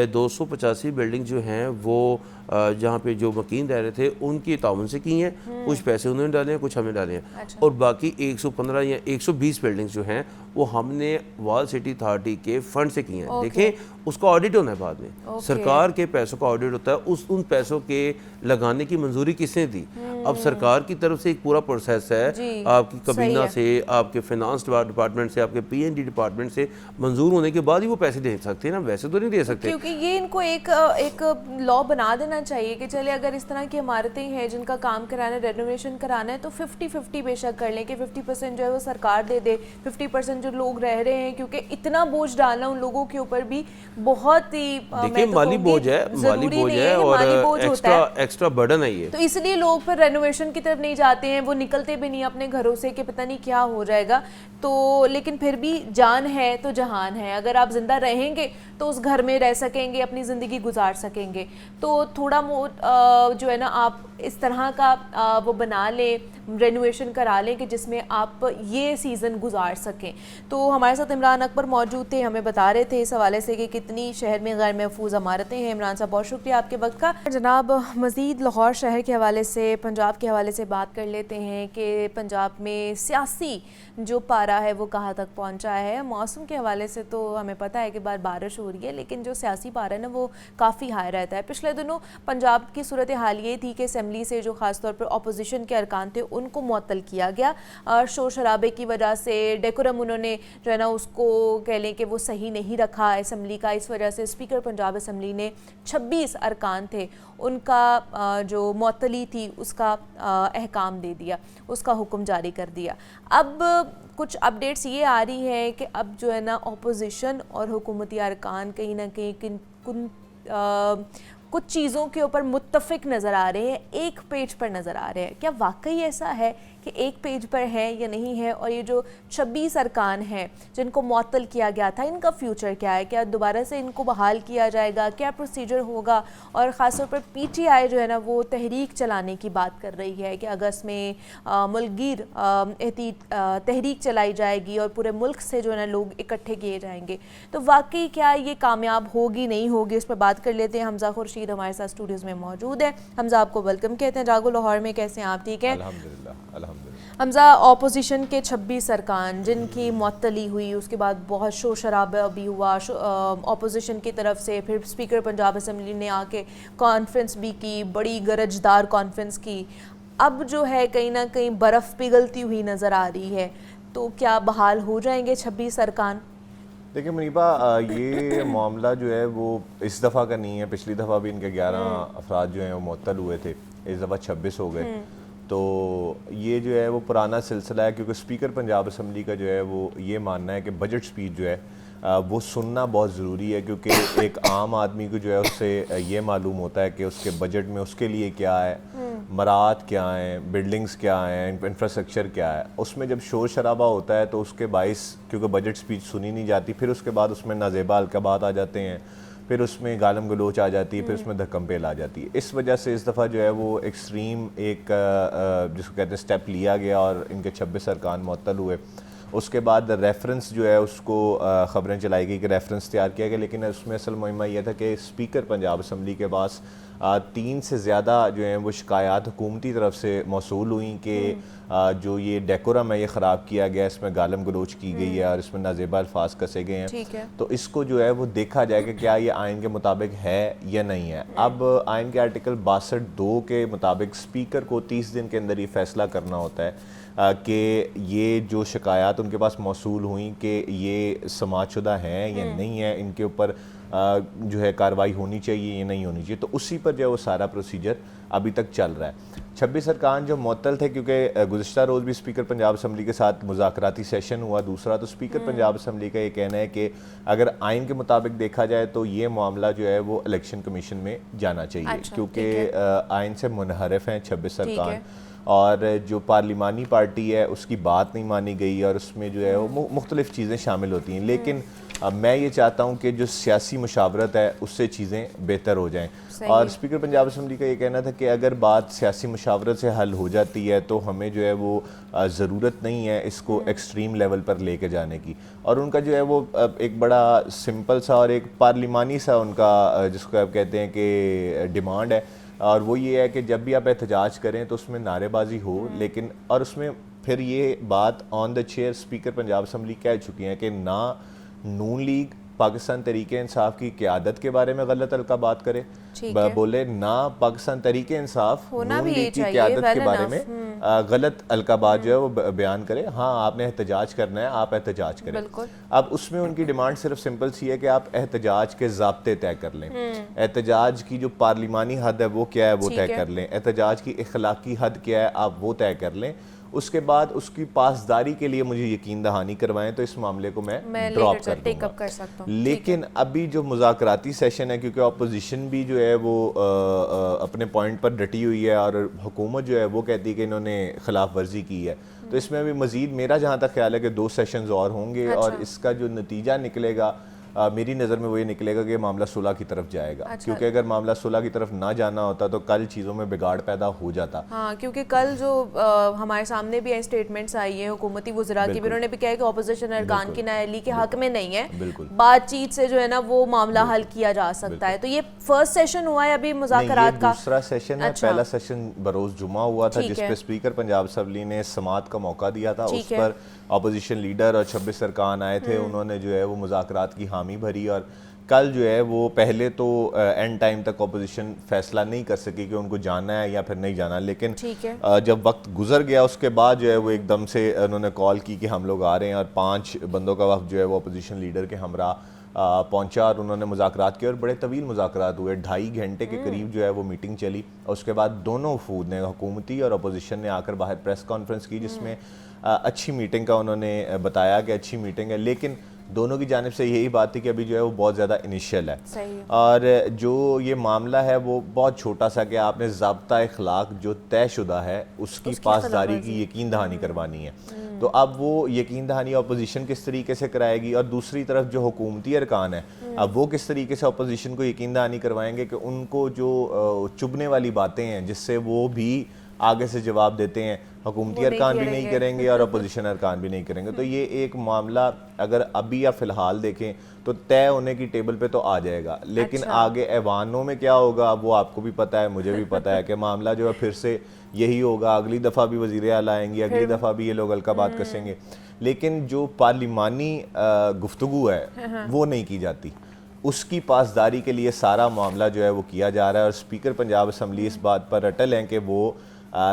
Speaker 4: 285 बिल्डिंग जो हैं वो जहाँ पे जो मकीन रह रहे थे उनकी ताउन से की हैं, कुछ पैसे उन्होंने डाले हैं, कुछ हमने डाले हैं। अच्छा। और बाकी 115 या 120 बिल्डिंग्स जो हैं वो हमने वाल सिटी अथॉरिटी के फंड से की हैं। देखें उसका ऑडिट होना है बाद में, सरकार के पैसों का ऑडिट होता है, उन पैसों के लगाने की मंजूरी किसने दी? अब सरकार की तरफ से एक पूरा प्रोसेस है, आपकी कबीना से, आपके फाइनेंस डिपार्टमेंट से, आपके PND डिपार्टमेंट से मंजूर होने के बाद ही वो पैसे दे सकते हैं ना, वैसे तो नहीं दे सकते।
Speaker 1: क्योंकि ये इनको एक लॉ बना देना चाहिए कि चले अगर इस तरह की इमारतें हैं जिनका काम कराना है, रेनोवेशन कराना है, तो 50-50 बेशक कर लें कि 50% जो है वो सरकार दे दे, 50% जो लोग रह रहे हैं, क्योंकि इतना बोझ डालना उन लोगों के ऊपर भी बहुत ही
Speaker 4: देखिए माली बोझ है और एक्स्ट्रा बर्डन है ये।
Speaker 1: तो इसलिए लोग फिर रेनोवेशन की तरफ नहीं जाते हैं, वो निकलते भी नहीं अपने घरों से कि पता नहीं क्या हो जाएगा। तो लेकिन फिर भी जान है तो जहान है, अगर आप जिंदा रहेंगे तो उस घर में रह सकेंगे, अपनी ज़िंदगी गुजार सकेंगे। तो थोड़ा जो है ना आप इस तरह का वो बना लें, रेनोवेशन करा लें कि जिसमें आप ये सीज़न गुजार सकें। तो हमारे साथ इमरान अकबर मौजूद थे, हमें बता रहे थे इस हवाले से कि कितनी शहर में गैर महफूज इमारतें हैं। इमरान साहब बहुत शुक्रिया आपके वक्त का। जनाब, मज़ीद लाहौर शहर के हवाले से पंजाब पंजाब के हवाले से बात कर लेते हैं कि पंजाब में सियासी जो पारा है वो कहाँ तक पहुँचा है। मौसम के हवाले से तो हमें पता है कि बारिश हो रही है, लेकिन जो सियासी पारा है ना वो काफ़ी हाई रहता है। पिछले दिनों पंजाब की सूरत हाल ये थी कि असम्बली से जो ख़ास तौर पर अपोजिशन के अरकान थे उनको मुअत्तल किया गया और शोर शराबे की वजह से, डेकोरम उन्होंने जो है ना उसको कह लें कि वो सही नहीं रखा असम्बली का। इस वजह से स्पीकर पंजाब असम्बली ने 26 अरकान थे उनका जो मुअत्तली थी उसका अहकाम दे दिया, उसका हुक्म जारी कर दिया। अब कुछ अपडेट्स ये आ रही है कि अब जो है ना अपोजिशन और हुकूमती अरकान कहीं ना कहीं कुछ चीज़ों के ऊपर मुत्तफिक नज़र आ रहे हैं, एक पेज पर नज़र आ रहे हैं। क्या वाकई ऐसा है कि एक पेज पर है या नहीं है? और ये जो 26 अरकान हैं जिनको मुअत्तल किया गया था, इनका फ्यूचर क्या है? क्या दोबारा से इनको बहाल किया जाएगा? क्या प्रोसीजर होगा? और ख़ास तौर पर PTI जो है ना वो तहरीक चलाने की बात कर रही है कि अगस्त में मुल्कगीर तहरीक चलाई जाएगी और पूरे मुल्क से जो है ना लोग इकट्ठे किए जाएंगे। तो वाकई क्या ये कामयाब होगी नहीं होगी, इस पर बात कर लेते हैं। हमजा खुर्शीद हमारे साथ स्टूडियोज़ में मौजूद है। हमजा, आपको वेलकम कहते हैं जागो लाहौर में। कैसे हैं आप? ठीक है,
Speaker 2: अल्हम्दुलिल्लाह।
Speaker 1: हमजा, अपोजिशन के 26 अरकान जिनकी मुअत्तली हुई, उसके बाद बहुत शोर शराबा भी हुआ अपोजिशन की तरफ से, फिर स्पीकर पंजाब असम्बली ने आके कॉन्फ्रेंस भी की, बड़ी गरजदार कॉन्फ्रेंस की। अब जो है कहीं ना कहीं बर्फ़ पिघलती हुई नज़र आ रही है, तो क्या बहाल हो जाएंगे 26 अरकान?
Speaker 5: देखिए मुनीबा, ये मामला जो है वो इस दफ़ा का नहीं है। पिछली दफ़ा भी इनके 11 अफराद जो हैं वो मुअत्तल हुए थे, इस दफ़ा 26 हो गए। तो ये जो है वो पुराना सिलसिला है, क्योंकि स्पीकर पंजाब असम्बली का जो है वो ये मानना है कि बजट स्पीच जो है वो सुनना बहुत ज़रूरी है, क्योंकि एक आम आदमी को जो है उससे ये मालूम होता है कि उसके बजट में उसके लिए क्या है, मराहत क्या हैं, बिल्डिंग्स क्या हैं, इंफ्रास्ट्रक्चर क्या है। उसमें जब शोर शराबा होता है तो उसके बाइस, क्योंकि बजट स्पीच सुनी नहीं जाती, फिर उसके बाद उसमें नाजेबा अलकाबात आ जाते हैं, फिर उसमें गालम गलोच आ जाती है, फिर उसमें धक्कम पेल आ जाती है। इस वजह से इस दफ़ा जो है वो एक्सट्रीम एक जिसको कहते हैं स्टेप लिया गया और इनके 26 अरकान मुअत्तल हुए। उसके बाद रेफरेंस जो है उसको ख़बरें चलाई गई कि रेफरेंस तैयार किया गया, लेकिन उसमें असल मुहिमा यह था कि स्पीकर पंजाब असम्बली के पास 3 से ज़्यादा जो हैं वो शिकायत हुकूमती तरफ से मौसूल हुई कि जो ये डेकोरम है ये ख़राब किया गया, इसमें गालम गलोच की गई है और इसमें नाजेबा अल्फाज कसे गए हैं। तो इसको जो है वो देखा जाए कि क्या ये आइन के मुताबिक है या नहीं है। अब आइन के आर्टिकल 62 के मुताबिक स्पीकर को 30 दिन के अंदर ये फ़ैसला करना होता है कि ये जो शिकायत उनके पास मौसूल हुई कि ये समाजशुदा हैं या नहीं है, इनके ऊपर जो है कार्रवाई होनी चाहिए या नहीं होनी चाहिए। तो उसी पर जो है वो सारा प्रोसीजर अभी तक चल रहा है। 26 अरकान जो मुअत्तल थे, क्योंकि गुज़िश्ता रोज़ भी स्पीकर पंजाब असम्बली के साथ मुज़ाकराती सेशन हुआ दूसरा, तो स्पीकर पंजाब असम्बली का ये कहना है कि अगर आइन के मुताबिक देखा जाए तो ये मामला जो है वो इलेक्शन कमीशन में जाना चाहिए। क्योंकि आइन से मुनहरफ हैं 26 अरकान, और जो पार्लिमानी पार्टी है उसकी बात नहीं मानी गई और उसमें जो है वो मुख्तलिफ चीज़ें शामिल होती हैं। लेकिन मैं ये चाहता हूँ कि जो सियासी मुशावरत है उससे चीज़ें बेहतर हो जाएं। और स्पीकर पंजाब असम्बली का ये कहना था कि अगर बात सियासी मुशावरत से हल हो जाती है तो हमें जो है वो ज़रूरत नहीं है इसको एक्सट्रीम लेवल पर लेके जाने की। और उनका जो है वो एक बड़ा सिंपल सा और एक पार्लिमानी सा उनका जिसको आप कहते हैं कि डिमांड है, और वो ये है कि जब भी आप एहतजाज करें तो उसमें नारेबाजी हो, लेकिन और उसमें फिर ये बात on the chair speaker Punjab assembly कह चुकी हैं कि ना नून लीग पाकिस्तान तहरीक इंसाफ की क़यादत के बारे में गलत अलकाबात करे, बोले ना पाकिस्तान तहरीक इंसाफ नून लीग की क़यादत के बारे में गलत अलकाबात जो है वो बयान करे। हाँ, आपने एहतजाज करना है, आप एहतजाज करें। अब उसमें उनकी डिमांड सिर्फ सिंपल सी है कि आप एहतजाज के ज़ाब्ते तय कर लें, एहतजाज की जो पार्लिमानी हद है वो क्या है वो तय कर लें, एहतजाज की इखलाकी हद क्या है आप वो तय कर लें। उसके बाद उसकी पासदारी के लिए मुझे यकीन दहानी करवाएं तो इस मामले को मैं ड्रॉप कर सकता हूं। लेकिन अभी जो मुज़ाकराती सेशन है, क्योंकि अपोजिशन भी जो है वो अपने पॉइंट पर डटी हुई है और हुकूमत जो है वो कहती है कि इन्होंने खिलाफ वर्जी की है, तो इसमें अभी मज़ीद मेरा जहाँ तक ख्याल है कि 2 सेशंस और होंगे। और इसका जो नतीजा निकलेगा मेरी नज़र में वो ये निकलेगा कि मामला सुलह की तरफ जाएगा।
Speaker 1: अच्छा।
Speaker 5: क्योंकि अगर मामला सुलह की तरफ ना जाना होता तो कल चीज़ों में बिगाड़ पैदा हो जाता।
Speaker 1: हाँ, क्योंकि कल जो हमारे सामने भी स्टेटमेंट्स आई हैं हुकूमती वज़रा की, उन्होंने भी कहा कि ऑपोजिशन अरकान की नाअहली के हक में नहीं है,
Speaker 5: बिल्कुल।
Speaker 1: बातचीत से जो है ना वो मामला हल किया जा सकता है। तो ये फर्स्ट सेशन हुआ है अभी मुज़ाकरात का?
Speaker 5: दूसरा सेशन है।
Speaker 1: अच्छा।
Speaker 5: पहला सेशन बरोज़ जुमा हुआ था,
Speaker 1: ठीक
Speaker 5: जिस
Speaker 1: है।
Speaker 5: पे स्पीकर पंजाब असम्बली ने समात का मौका दिया था।
Speaker 1: ठीक
Speaker 5: उस
Speaker 1: है।
Speaker 5: पर अपोजिशन लीडर और 26 अरकान आए थे, उन्होंने जो है वो मुज़ाकरात की हामी भरी। और कल जो है वो पहले तो एंड टाइम तक अपोजिशन फैसला नहीं कर सकी कि उनको जाना है या फिर नहीं जाना, लेकिन
Speaker 1: ठीक है।
Speaker 5: जब वक्त गुजर गया उसके बाद जो है वो एकदम से उन्होंने कॉल की कि हम लोग आ रहे हैं, और 5 बंदों का वक्त जो है वो अपोजिशन लीडर के हमरा पहुंचा और उन्होंने मुज़ाकरात किए और बड़े तवील मुज़ाकरात हुए। 2.5 घंटे के करीब जो है वो मीटिंग चली। और उसके बाद दोनों वफूद ने, हुकूमती और अपोजिशन ने, आकर बाहर प्रेस कॉन्फ्रेंस की, जिसमें अच्छी मीटिंग का उन्होंने बताया कि अच्छी मीटिंग है, लेकिन दोनों की जानिब से यही बात थी कि अभी जो है वो बहुत ज़्यादा इनिशियल है।
Speaker 1: सही है।
Speaker 5: और जो ये मामला है वो बहुत छोटा सा कि आपने ज़ाब्ता इखलाक जो तयशुदा है उसकी पासदारी की यकीन दहानी करवानी है। तो अब वो यकीन दहानी अपोजिशन किस तरीके से कराएगी, और दूसरी तरफ जो हुकूमती अरकान है अब वो किस तरीके से अपोजिशन को यकीन दहानी करवाएंगे कि उनको जो चुभने वाली बातें हैं जिससे वो भी आगे से जवाब देते हैं, हुकूमती अरकान भी नहीं करेंगे और अपोजिशन अरकान भी नहीं करेंगे। तो ये एक मामला अगर अभी या फ़िलहाल देखें तो तय होने की टेबल पे तो आ जाएगा, लेकिन
Speaker 1: अच्छा।
Speaker 5: आगे ऐवानों में क्या होगा वो आपको भी पता है, मुझे भी पता है कि मामला जो है फिर से यही होगा। अगली दफ़ा भी वज़ीर आला आएंगी, अगली दफ़ा भी ये लोग अलकाबात कसेंगे, लेकिन जो पार्लिमानी गुफ्तगू है वो नहीं की जाती। उसकी पासदारी के लिए सारा मामला जो है वो किया जा रहा है, और स्पीकर पंजाब असम्बली इस बात पर अटल हैं कि वो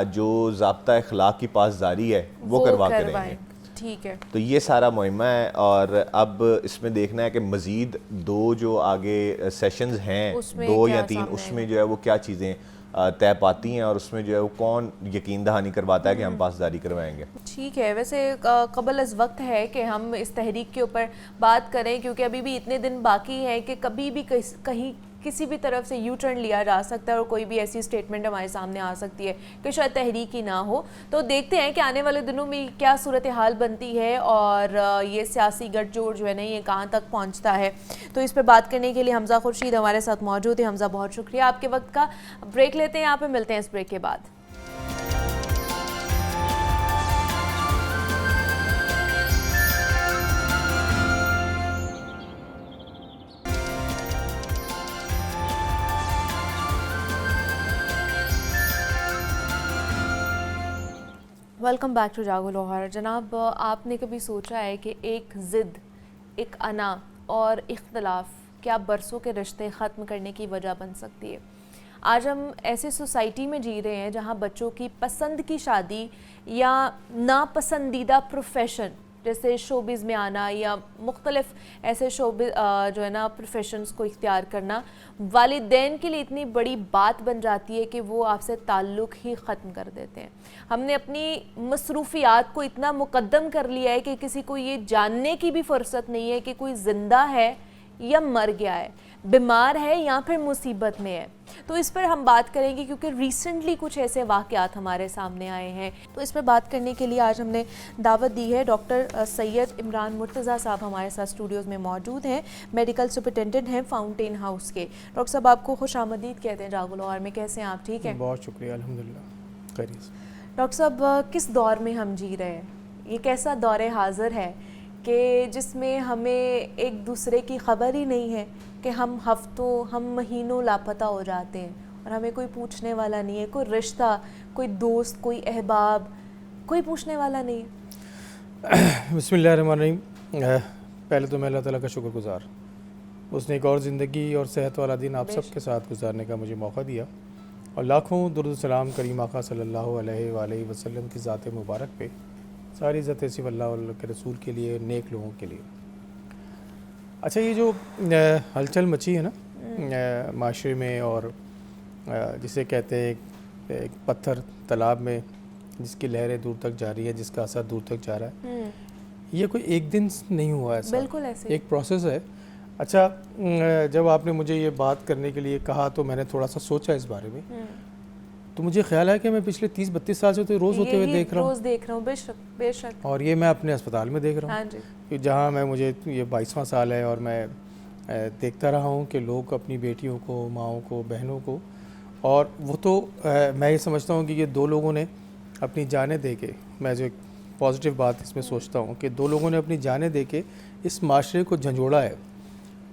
Speaker 5: जो ज़ाब्ता इखलाक की पासदारी है वो करवा करेंगे।
Speaker 1: ठीक है।
Speaker 5: तो ये सारा मुहिमा है, और अब इसमें देखना है कि मज़ीद 2 जो आगे सेशंस हैं, 2 या 3, उसमें जो है वो क्या चीज़ें तय पाती हैं, और उसमें जो है वो कौन यकीन दहानी करवाता है कि हम पासदारी करवाएंगे।
Speaker 1: ठीक है। वैसे कबल अज़ वक्त है कि हम इस तहरीक के ऊपर बात करें, क्योंकि अभी भी इतने दिन बाकी हैं कि कभी भी कहीं किसी भी तरफ से यू टर्न लिया जा सकता है और कोई भी ऐसी स्टेटमेंट हमारे सामने आ सकती है कि शायद तहरीक ही ना हो। तो देखते हैं कि आने वाले दिनों में क्या सूरत हाल बनती है और ये सियासी गठजोड़ जो है ना ये कहाँ तक पहुँचता है। तो इस पर बात करने के लिए हमज़ा खुर्शीद हमारे साथ मौजूद है। हमज़ा, बहुत शुक्रिया आपके वक्त का। ब्रेक लेते हैं, यहाँ पर मिलते हैं इस ब्रेक के बाद। वेलकम बैक टू जागो लाहौर। जनाब, आपने कभी सोचा है कि एक ज़िद, एक अना और इख्तलाफ क्या बरसों के रिश्ते ख़त्म करने की वजह बन सकती है? आज हम ऐसे सोसाइटी में जी रहे हैं जहाँ बच्चों की पसंद की शादी या नापसंदीदा प्रोफेशन जैसे शोबिज़ में आना या मुख्तलिफ ऐसे शोबिज़ जो है ना प्रोफेशंस को इख्तियार करना वालिदैन के लिए इतनी बड़ी बात बन जाती है कि वो आपसे ताल्लुक़ ही ख़त्म कर देते हैं। हमने अपनी मसरूफ़ियात को इतना मुक़द्दम कर लिया है कि किसी को ये जानने की भी फ़ुर्सत नहीं है कि कोई ज़िंदा है या मर गया है, बीमार है या फिर मुसीबत में है। तो इस पर हम बात करेंगे क्योंकि रिसेंटली कुछ ऐसे वाक़यात हमारे सामने आए हैं। तो इस पर बात करने के लिए आज हमने दावत दी है। डॉक्टर सैयद इमरान मुर्तज़ा साहब हमारे साथ स्टूडियोज़ में मौजूद हैं, मेडिकल सुपरिटेंडेंट हैं फाउंटेन हाउस के। डॉक्टर साहब, आपको खुश आमदीद कहते हैं जागो लाहौर में। कैसे हैं आप? ठीक है,
Speaker 6: बहुत शुक्रिया, अल्हम्दुलिल्लाह खैरियत से।
Speaker 1: डॉक्टर साहब, किस दौर में हम जी रहे हैं? ये कैसा दौर हाज़िर है कि जिसमें हमें एक दूसरे की ख़बर ही नहीं है कि हम हफ्तों, हम महीनों लापता हो जाते हैं और हमें कोई पूछने वाला नहीं है, कोई रिश्ता, कोई दोस्त, कोई अहबाब, कोई पूछने वाला नहीं है।
Speaker 6: बिस्मिल्लाहिर्रहमानिर्रहीम। पहले तो मैं अल्लाह ताला का शुक्रगुज़ार, उसने एक और ज़िंदगी और सेहत वाला दिन आप सब के साथ गुजारने का मुझे मौका दिया, और लाखों दुरूद सलाम करीम आका सल्लल्लाहु अलैहि वसल्लम की ज़ात मुबारक पे, सारी इज़्ज़त सिर्फ़ अल्लाह के रसूल के लिए, नेक लोगों के लिए। अच्छा, ये जो हलचल मची है ना माशरे में, और जिसे कहते हैं एक पत्थर तालाब में जिसकी लहरें दूर तक जा रही है, जिसका असर दूर तक जा रहा है, ये कोई एक दिन नहीं हुआ है,
Speaker 1: बिल्कुल ऐसे
Speaker 6: एक प्रोसेस है। अच्छा, जब आपने मुझे ये बात करने के लिए कहा तो मैंने थोड़ा सा सोचा इस बारे में, तो मुझे ख्याल है कि मैं पिछले 30-32 साल से तो रोज़ होते हुए देख रहा हूँ,
Speaker 1: बेशक।
Speaker 6: और ये मैं अपने अस्पताल में देख रहा हूँ,
Speaker 1: हाँ जी।
Speaker 6: कि जहाँ मुझे ये 22वां साल है और मैं देखता रहा हूँ कि लोग अपनी बेटियों को, माँओं को, बहनों को, और वो तो मैं ये समझता हूँ कि ये दो लोगों ने अपनी जानें दे के, मैं जो एक पॉजिटिव बात इसमें सोचता हूँ कि दो लोगों ने अपनी जानें दे के इस माशरे को झंझोड़ा है,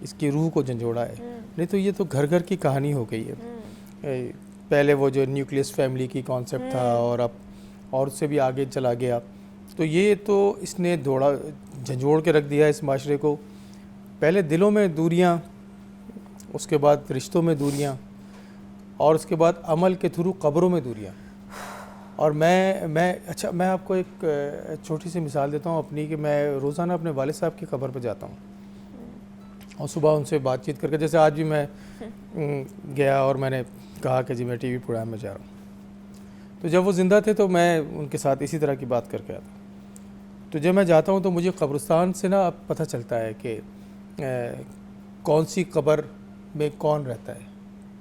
Speaker 6: इसकी रूह को झंझोड़ा है। नहीं तो ये तो घर घर की कहानी हो गई है। पहले वो जो न्यूक्लियस फैमिली की कॉन्सेप्ट था और अब और उससे भी आगे चला गया, तो ये तो इसने दौड़ा झंझोड़ के रख दिया इस माशरे को। पहले दिलों में दूरियां, उसके बाद रिश्तों में दूरियां, और उसके बाद अमल के थ्रू कब्रों में दूरियां। और मैं आपको एक छोटी सी मिसाल देता हूँ अपनी, कि मैं रोज़ाना अपने वालिद साहब की कब्र पर जाता हूँ और सुबह उनसे बातचीत करके, जैसे आज भी मैं गया और मैंने कहा कि जी मैं टीवी प्रोग्राम में जा रहा हूँ। तो जब वो ज़िंदा थे तो मैं उनके साथ इसी तरह की बात करके आता। तो जब मैं जाता हूँ तो मुझे कब्रिस्तान से ना पता चलता है कि कौन सी कब्र में कौन रहता है,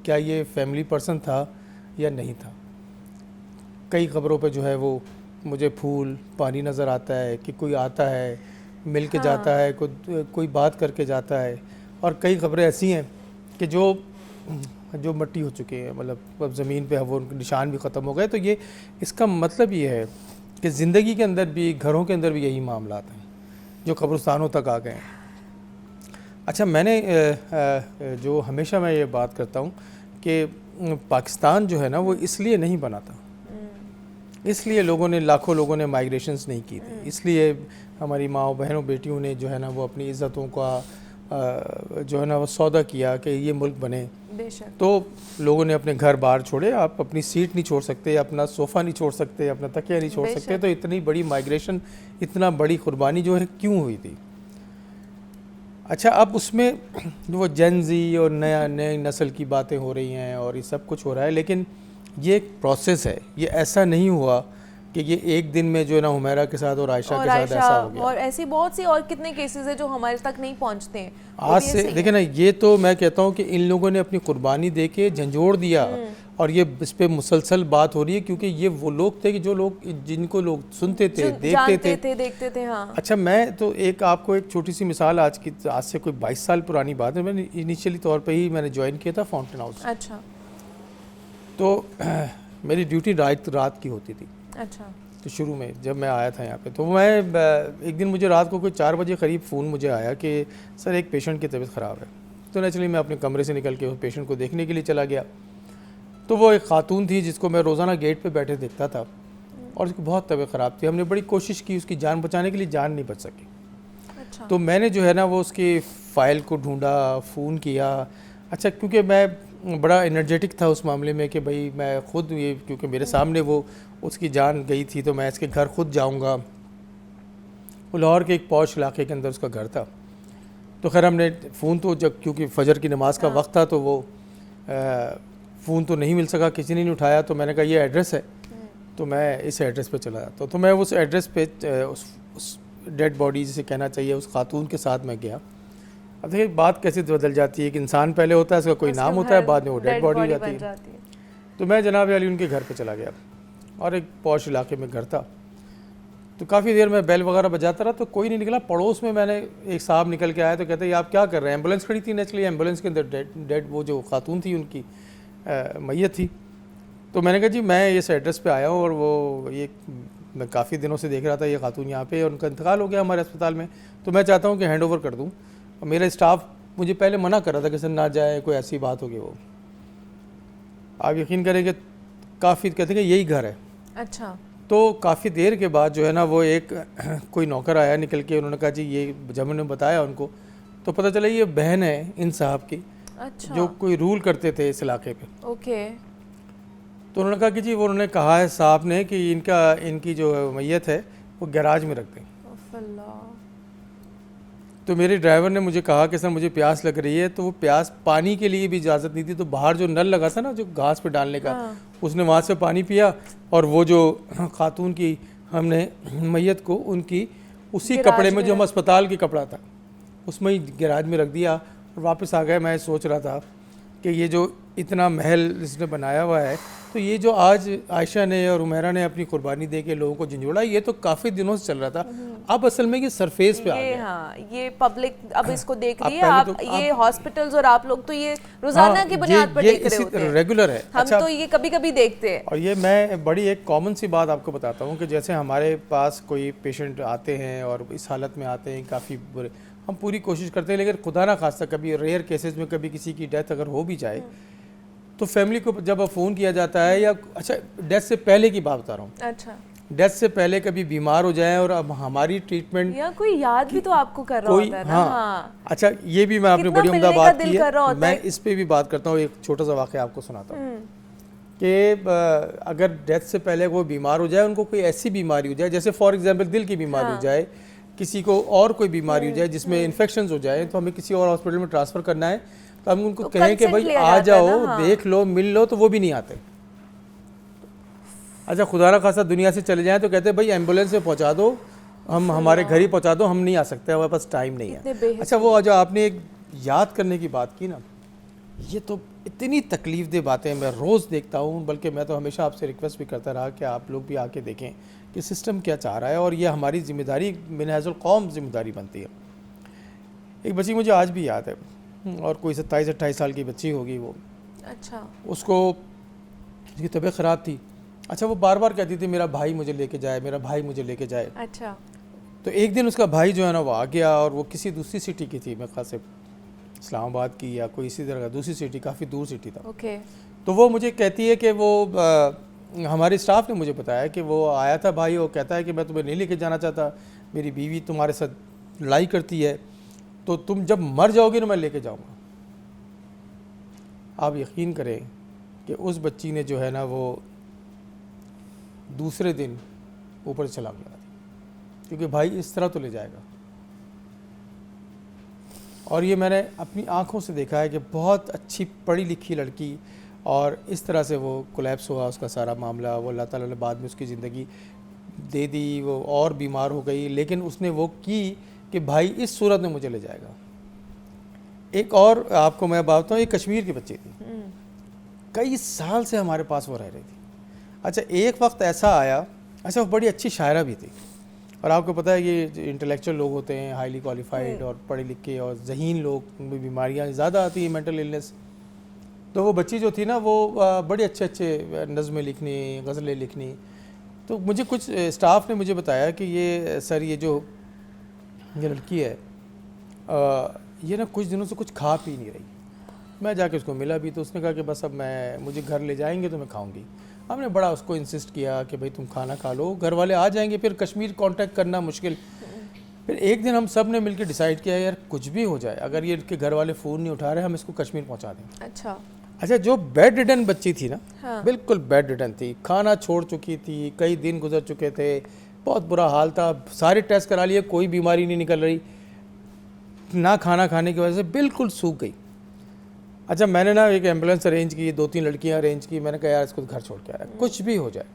Speaker 6: क्या ये फैमिली पर्सन था या नहीं था। कई कब्रों पे जो है वो मुझे फूल पानी नज़र आता है कि कोई आता है, मिल के जाता है, कोई बात करके जाता है। और कई कब्रें ऐसी हैं कि जो मिट्टी हो चुकी है, मतलब अब ज़मीन पे वो उनके निशान भी ख़त्म हो गए। तो ये इसका मतलब ये है कि ज़िंदगी के अंदर भी, घरों के अंदर भी यही मामलात हैं जो कब्रिस्तानों तक आ गए हैं। अच्छा, मैंने जो हमेशा मैं ये बात करता हूँ कि पाकिस्तान जो है ना वो इसलिए नहीं बना था, इसलिए लाखों लोगों ने माइग्रेशंस नहीं की थी, इसलिए हमारी माँ बहनों बेटियों ने जो है ना वो अपनी इज़्ज़तों का जो है ना वो सौदा किया कि ये मुल्क बने।
Speaker 1: बेशक।
Speaker 6: तो लोगों ने अपने घर बाहर छोड़े। आप अपनी सीट नहीं छोड़ सकते, अपना सोफ़ा नहीं छोड़ सकते, अपना तकिया नहीं छोड़ सकते। तो इतनी बड़ी माइग्रेशन, इतना बड़ी कुर्बानी जो है क्यों हुई थी। अच्छा, अब उसमें वो जेन ज़ी और नई नस्ल की बातें हो रही हैं और ये सब कुछ हो रहा है, लेकिन ये एक प्रोसेस है। ये ऐसा नहीं हुआ कि ये एक दिन में जो है ना हुमैरा के साथ और आयशा के साथ ऐसा हो गया।
Speaker 1: और ऐसी बहुत सी और कितने केसेस हैं जो हमारे तक नहीं पहुंचते हैं।
Speaker 6: आज से देखें ना, ये तो मैं कहता हूँ कि इन लोगों ने अपनी कुर्बानी दे के झंझोड़ दिया, और ये इस पे मुसलसल बात हो रही है क्योंकि ये वो लोग थे कि जिनको लोग सुनते थे,
Speaker 1: देखते थे। हाँ।
Speaker 6: अच्छा, मैं तो आपको एक छोटी सी मिसाल, आज से कोई 22 साल पुरानी बात है। मैंने इनिशियली तौर पे ही मैंने ज्वाइन किया था फाउंटेन हाउस।
Speaker 1: अच्छा।
Speaker 6: तो मेरी ड्यूटी रात की होती थी।
Speaker 1: अच्छा।
Speaker 6: तो शुरू में जब मैं आया था यहाँ पे, तो मैं एक दिन मुझे रात को कोई 4 बजे करीब फ़ोन मुझे आया कि सर एक पेशेंट की तबीयत ख़राब है। तो नेचुरली मैं अपने कमरे से निकल के उस पेशेंट को देखने के लिए चला गया। तो वो एक खातून थी जिसको मैं रोज़ाना गेट पे बैठे देखता था, और उसकी बहुत तबीयत ख़राब थी। हमने बड़ी कोशिश की उसकी जान बचाने के लिए, जान नहीं बच सकी।
Speaker 1: अच्छा।
Speaker 6: तो मैंने जो है ना वो उसकी फ़ाइल को ढूंढा, फ़ोन किया। अच्छा, क्योंकि मैं बड़ा एनर्जेटिक था उस मामले में कि भाई मैं ख़ुद ये, क्योंकि मेरे सामने वो उसकी जान गई थी, तो मैं इसके घर खुद जाऊंगा। वो लाहौर के एक पॉश इलाके के अंदर उसका घर था। तो खैर हमने फ़ोन तो, जब क्योंकि फ़जर की नमाज़ का वक्त था, तो वो फ़ोन तो नहीं मिल सका, किसी ने नहीं उठाया। तो मैंने कहा ये एड्रेस है, तो मैं इस एड्रेस पे चला जाता। तो मैं उस एड्रेस पे उस डेड बॉडी जिसे कहना चाहिए उस खातून के साथ मैं गया। अब देखिए बात कैसे बदल जाती है कि इंसान पहले होता है, उसका कोई नाम होता है, बाद में वो डेड बॉडी हो जाती है। तो मैं जनाब अली उनके घर पे चला गया, और एक पॉश इलाके में घर था। तो काफ़ी देर में बेल वगैरह बजाता रहा, तो कोई नहीं निकला। पड़ोस में मैंने एक साहब निकल के आया, तो कहते हैं आप क्या कर रहे हैं। एम्बुलेंस खड़ी थी, नेचुरली एम्बुलेंस के अंदर डेड वो जो खातून थी उनकी मैयत थी। तो मैंने कहा जी मैं इस एड्रेस पे आया हूँ, और वो ये मैं काफ़ी दिनों से देख रहा था ये खातून यहाँ पे, और उनका इंतकाल हो गया हमारे अस्पताल में। तो मैं चाहता हूँ कि हैंड ओवर कर दूँ। और मेरा स्टाफ मुझे पहले मना कर रहा था कि सर ना जाए, कोई ऐसी बात होगी। वो आप यकीन करेंगे काफ़ी कहते हैं कि यही घर है।
Speaker 1: अच्छा। तो
Speaker 6: काफ़ी देर के बाद जो है ना वो एक कोई नौकर आया निकल के, उन्होंने कहा जी ये, जब मैंने बताया उनको तो पता चला ये बहन है इन साहब की।
Speaker 1: अच्छा।
Speaker 6: जो कोई रूल करते थे इस इलाके पे।
Speaker 1: ओके।
Speaker 6: तो उन्होंने कहा कि जी वो उन्होंने कहा है साहब ने कि इनकी जो मैयत है वो गैराज में रख दें। तो मेरे ड्राइवर ने मुझे कहा कि सर मुझे प्यास लग रही है। तो वो प्यास, पानी के लिए भी इजाज़त नहीं थी, तो बाहर जो नल लगा था ना जो घास पे डालने का, उसने वहाँ से पानी पिया, और वो जो खातून की हमने मैयत को उनकी उसी कपड़े में जो हम अस्पताल की कपड़ा था उसमें ही गैराज में रख दिया, और वापस आ गए। मैं सोच रहा था कि ये जो इतना महल इसने बनाया हुआ है, तो तो ये जो आज आयशा ने और उमेरा ने अपनी कुर्बानी दे के लोगों को झंझोड़ा, ये तो काफ़ी दिनों से चल रहा था। अब असल में ये सरफेस पे आ
Speaker 1: ये
Speaker 6: गया।
Speaker 1: हाँ, ये पब्लिक अब इसको देख
Speaker 6: आप
Speaker 1: रही है।
Speaker 6: पहले
Speaker 1: आप
Speaker 6: तो
Speaker 1: ये हॉस्पिटल्स और आप लोग तो ये रोजाना की बुनियाद पर देख रहे होते हैं,
Speaker 6: रेगुलर है।
Speaker 1: हम तो ये कभी कभी देखते हैं।
Speaker 6: और ये मैं बड़ी एक कॉमन सी बात आपको बताता हूँ कि जैसे हमारे पास कोई पेशेंट आते हैं और इस हालत में आते हैं, काफ़ी बुरे, हम पूरी कोशिश करते हैं, लेकिन खुदा ना खास्ता कभी रेयर केसेस में कभी किसी की डेथ अगर हो भी जाए तो फैमिली को जब फ़ोन किया जाता है, या अच्छा डेथ से पहले की बात बता रहा हूँ,
Speaker 1: अच्छा,
Speaker 6: डेथ से पहले कभी बीमार हो जाए और अब हमारी ट्रीटमेंट
Speaker 1: या कोई याद भी तो आपको कर रहा
Speaker 6: कोई,
Speaker 1: होता है ना।
Speaker 6: हाँ,
Speaker 1: हाँ,
Speaker 6: अच्छा ये भी मैं आपने
Speaker 1: कितना
Speaker 6: बड़ी उम्दा
Speaker 1: मिलने
Speaker 6: बात
Speaker 1: का दिल
Speaker 6: की
Speaker 1: कर रहा
Speaker 6: है,
Speaker 1: होता
Speaker 6: मैं
Speaker 1: है।
Speaker 6: इस पे भी बात करता हूँ। एक छोटा सा वाक़या आपको सुनाता हूँ कि अगर डेथ से पहले वो बीमार हो जाए, उनको कोई ऐसी बीमारी हो जाए जैसे फॉर एग्जांपल दिल की बीमारी हो जाए, किसी को और कोई बीमारी हो जाए जिसमें इन्फेक्शन हो जाए, तो हमें किसी और हॉस्पिटल में ट्रांसफ़र करना है, तो हम उनको
Speaker 1: तो
Speaker 6: कहें कि
Speaker 1: consent
Speaker 6: भाई
Speaker 1: लिया
Speaker 6: आ
Speaker 1: जाता है
Speaker 6: जाओ,
Speaker 1: ना, हाँ।
Speaker 6: देख लो, मिल लो, तो वो भी नहीं आते। अच्छा खुदा ना खासा दुनिया से चले जाएं तो कहते हैं भाई एम्बुलेंस से पहुंचा दो, हम हमारे घर ही पहुंचा दो, हम नहीं आ सकते, हमारे पास टाइम नहीं
Speaker 1: कितने
Speaker 6: है।
Speaker 1: बेहिस
Speaker 6: अच्छा वो जो आपने एक याद करने की बात की ना, ये तो इतनी तकलीफ दे बातें मैं रोज़ देखता हूँ, बल्कि मैं तो हमेशा आपसे रिक्वेस्ट भी करता रहा कि आप लोग भी आके देखें कि सिस्टम क्या चाह रहा है, और ये हमारी जिम्मेदारी, मिनहाजुल कौम जिम्मेदारी बनती है। एक बच्ची मुझे आज भी याद है, और कोई 27-28 साल की बच्ची होगी वो,
Speaker 1: अच्छा,
Speaker 6: उसको उसकी तबीयत ख़राब थी। अच्छा वो बार बार कहती थी मेरा भाई मुझे लेके जाए, मेरा भाई मुझे लेके जाए।
Speaker 1: अच्छा,
Speaker 6: तो एक दिन उसका भाई जो है ना वो आ गया, और वो किसी दूसरी सिटी की थी, मैं खास से इस्लामाबाद की या कोई इसी तरह का दूसरी सिटी, काफ़ी दूर सिटी था।
Speaker 1: ओके,
Speaker 6: तो वो मुझे कहती है कि वो हमारे स्टाफ ने मुझे बताया कि वो आया था भाई, वो कहता है कि मैं तुम्हें नहीं लेके जाना चाहता, मेरी बीवी तुम्हारे साथ लड़ाई करती है, तो तुम जब मर जाओगे ना मैं लेके जाऊँगा। आप यकीन करें कि उस बच्ची ने जो है ना वो दूसरे दिन ऊपर छलांग लगा दी, क्योंकि भाई इस तरह तो ले जाएगा। और ये मैंने अपनी आंखों से देखा है कि बहुत अच्छी पढ़ी लिखी लड़की, और इस तरह से वो कोलैप्स हुआ उसका सारा मामला। वो अल्लाह ताला ने बाद में उसकी ज़िंदगी दे दी, वो और बीमार हो गई, लेकिन उसने वो की कि भाई इस सूरत में मुझे ले जाएगा। एक और आपको मैं बात बताऊँ, ये कश्मीर की बच्ची थी, कई साल से हमारे पास वो रह रही थी। अच्छा एक वक्त ऐसा आया, अच्छा वो बड़ी अच्छी शायरा भी थी, और आपको पता है ये इंटेलेक्चुअल लोग होते हैं, हाईली क्वालिफाइड और पढ़े लिखे और ज़हीन लोग, उनमें बीमारियाँ ज़्यादा आती हैं, मेंटल इलनेस। तो वो बच्ची जो थी ना वो बड़े अच्छे अच्छे नज़में लिखनी, गज़लें लिखनी। तो मुझे कुछ स्टाफ ने मुझे बताया कि ये सर ये जो ये लड़की है ये ना कुछ दिनों से कुछ खा पी नहीं रही। मैं जाके उसको मिला भी, तो उसने कहा कि बस अब मुझे घर ले जाएंगे तो मैं खाऊंगी। हमने बड़ा उसको इंसिस्ट किया कि भाई तुम खाना खा लो, घर वाले आ जाएंगे, फिर कश्मीर कांटेक्ट करना मुश्किल। फिर एक दिन हम सब ने मिलकर डिसाइड किया यार कुछ भी हो जाए, अगर ये इनके घर वाले फ़ोन नहीं उठा रहे, हम इसको कश्मीर पहुंचा दें। अच्छा जो बेड रिडन बच्ची थी ना,
Speaker 1: हाँ।
Speaker 6: बिल्कुल बेड रिडन थी, खाना छोड़ चुकी थी, कई दिन गुजर चुके थे, बहुत बुरा हाल था, सारे टेस्ट करा लिए, कोई बीमारी नहीं निकल रही, ना खाना खाने की वजह से बिल्कुल सूख गई। अच्छा मैंने ना एक एम्बुलेंस अरेंज की, 2-3 लड़कियां अरेंज की, मैंने कहा यार इसको घर छोड़ के आया, कुछ भी हो जाए।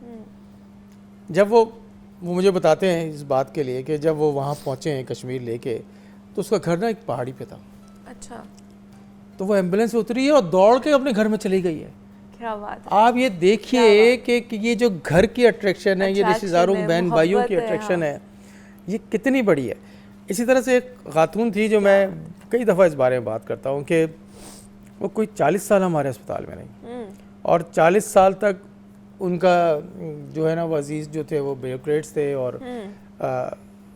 Speaker 6: जब वो मुझे बताते हैं इस बात के लिए कि जब वो वहाँ पहुँचे हैं कश्मीर लेके, तो उसका घर ना एक पहाड़ी पे था।
Speaker 1: अच्छा,
Speaker 6: तो वो एम्बुलेंस से उतरी है और दौड़ के अपने घर में चली गई है।
Speaker 1: क्या बात है।
Speaker 6: आप ये देखिए कि ये जो घर की अट्रैक्शन है, ये रिश्तेदारों बहन भाइयों की अट्रैक्शन है, ये कितनी बड़ी है। इसी तरह से एक खातून थी जो मैं कई दफ़ा इस बारे में बात करता हूँ कि वो कोई 40 साल हमारे अस्पताल में रही, और 40 साल तक उनका जो है ना वो अजीज़ जो थे वो ब्यूरोक्रेट्स थे, और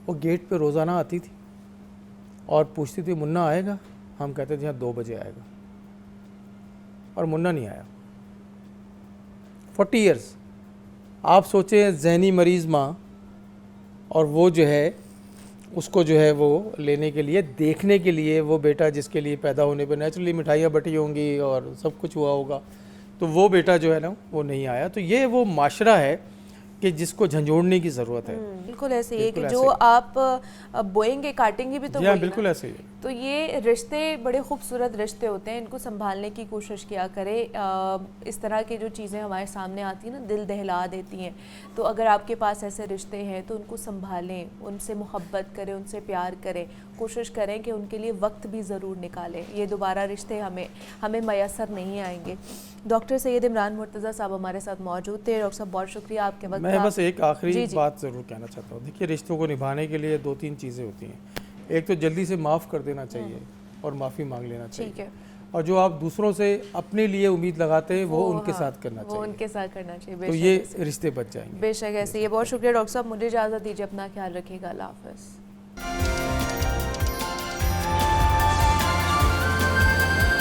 Speaker 6: वो गेट पे रोज़ाना आती थी और पूछती थी मुन्ना आएगा, हम कहते थे हाँ 2 बजे आएगा, और मुन्ना नहीं आया। 40 ईयर्स। आप सोचें जहनी मरीज़ माँ, और वो जो है उसको जो है वो लेने के लिए, देखने के लिए, वो बेटा जिसके लिए पैदा होने पर नेचुरली मिठाइयाँ बटी होंगी और सब कुछ हुआ होगा, तो वो बेटा जो है ना वो नहीं आया। तो ये वो माशरा है कि जिसको झंझोड़ने की ज़रूरत है।
Speaker 1: बिल्कुल ऐसे ही है कि
Speaker 6: बिल्कुल
Speaker 1: जो
Speaker 6: ऐसे
Speaker 1: आप बोएंगे काटेंगे भी तो
Speaker 6: जी हाँ,
Speaker 1: वही ना।
Speaker 6: बिल्कुल ऐसे ही है।
Speaker 1: तो ये रिश्ते बड़े खूबसूरत रिश्ते होते हैं, इनको संभालने की कोशिश किया करें। इस तरह की जो चीज़ें हमारे सामने आती हैं ना, दिल दहला देती हैं, तो अगर आपके पास ऐसे रिश्ते हैं तो उनको संभालें, उनसे मोहब्बत करें, उनसे प्यार करें, कोशिश करें कि उनके लिए वक्त भी ज़रूर निकालें। ये दोबारा रिश्ते हमें मैसर नहीं आएंगे। डॉक्टर सैयद इमरान मुर्तज़ा साहब हमारे साथ मौजूद थे। डॉक्टर साहब बहुत शुक्रिया आपके वक्त
Speaker 6: मैं
Speaker 1: का।
Speaker 6: बस एक आखिरी
Speaker 1: जी, जी।
Speaker 6: बात ज़रूर कहना चाहता हूँ। देखिए, रिश्तों को निभाने के लिए 2-3 चीज़ें होती हैं। एक तो जल्दी से माफ़ कर देना चाहिए और माफ़ी मांग लेना
Speaker 1: ठीक
Speaker 6: चाहिए,
Speaker 1: है,
Speaker 6: और जो आप दूसरों से अपने लिए उम्मीद लगाते हैं वो उनके
Speaker 1: हाँ,
Speaker 6: साथ करना
Speaker 1: वो
Speaker 6: चाहिए,
Speaker 1: उनके साथ करना चाहिए।
Speaker 6: तो
Speaker 1: बेशक
Speaker 6: ये
Speaker 1: ऐसे।
Speaker 6: रिश्ते बच जाएंगे।
Speaker 1: बेशक ऐसे ही है। बहुत शुक्रिया डॉक्टर साहब, मुझे इजाज़त दीजिए, अपना ख्याल रखिएगा। अल्लाह हाफ़िज़।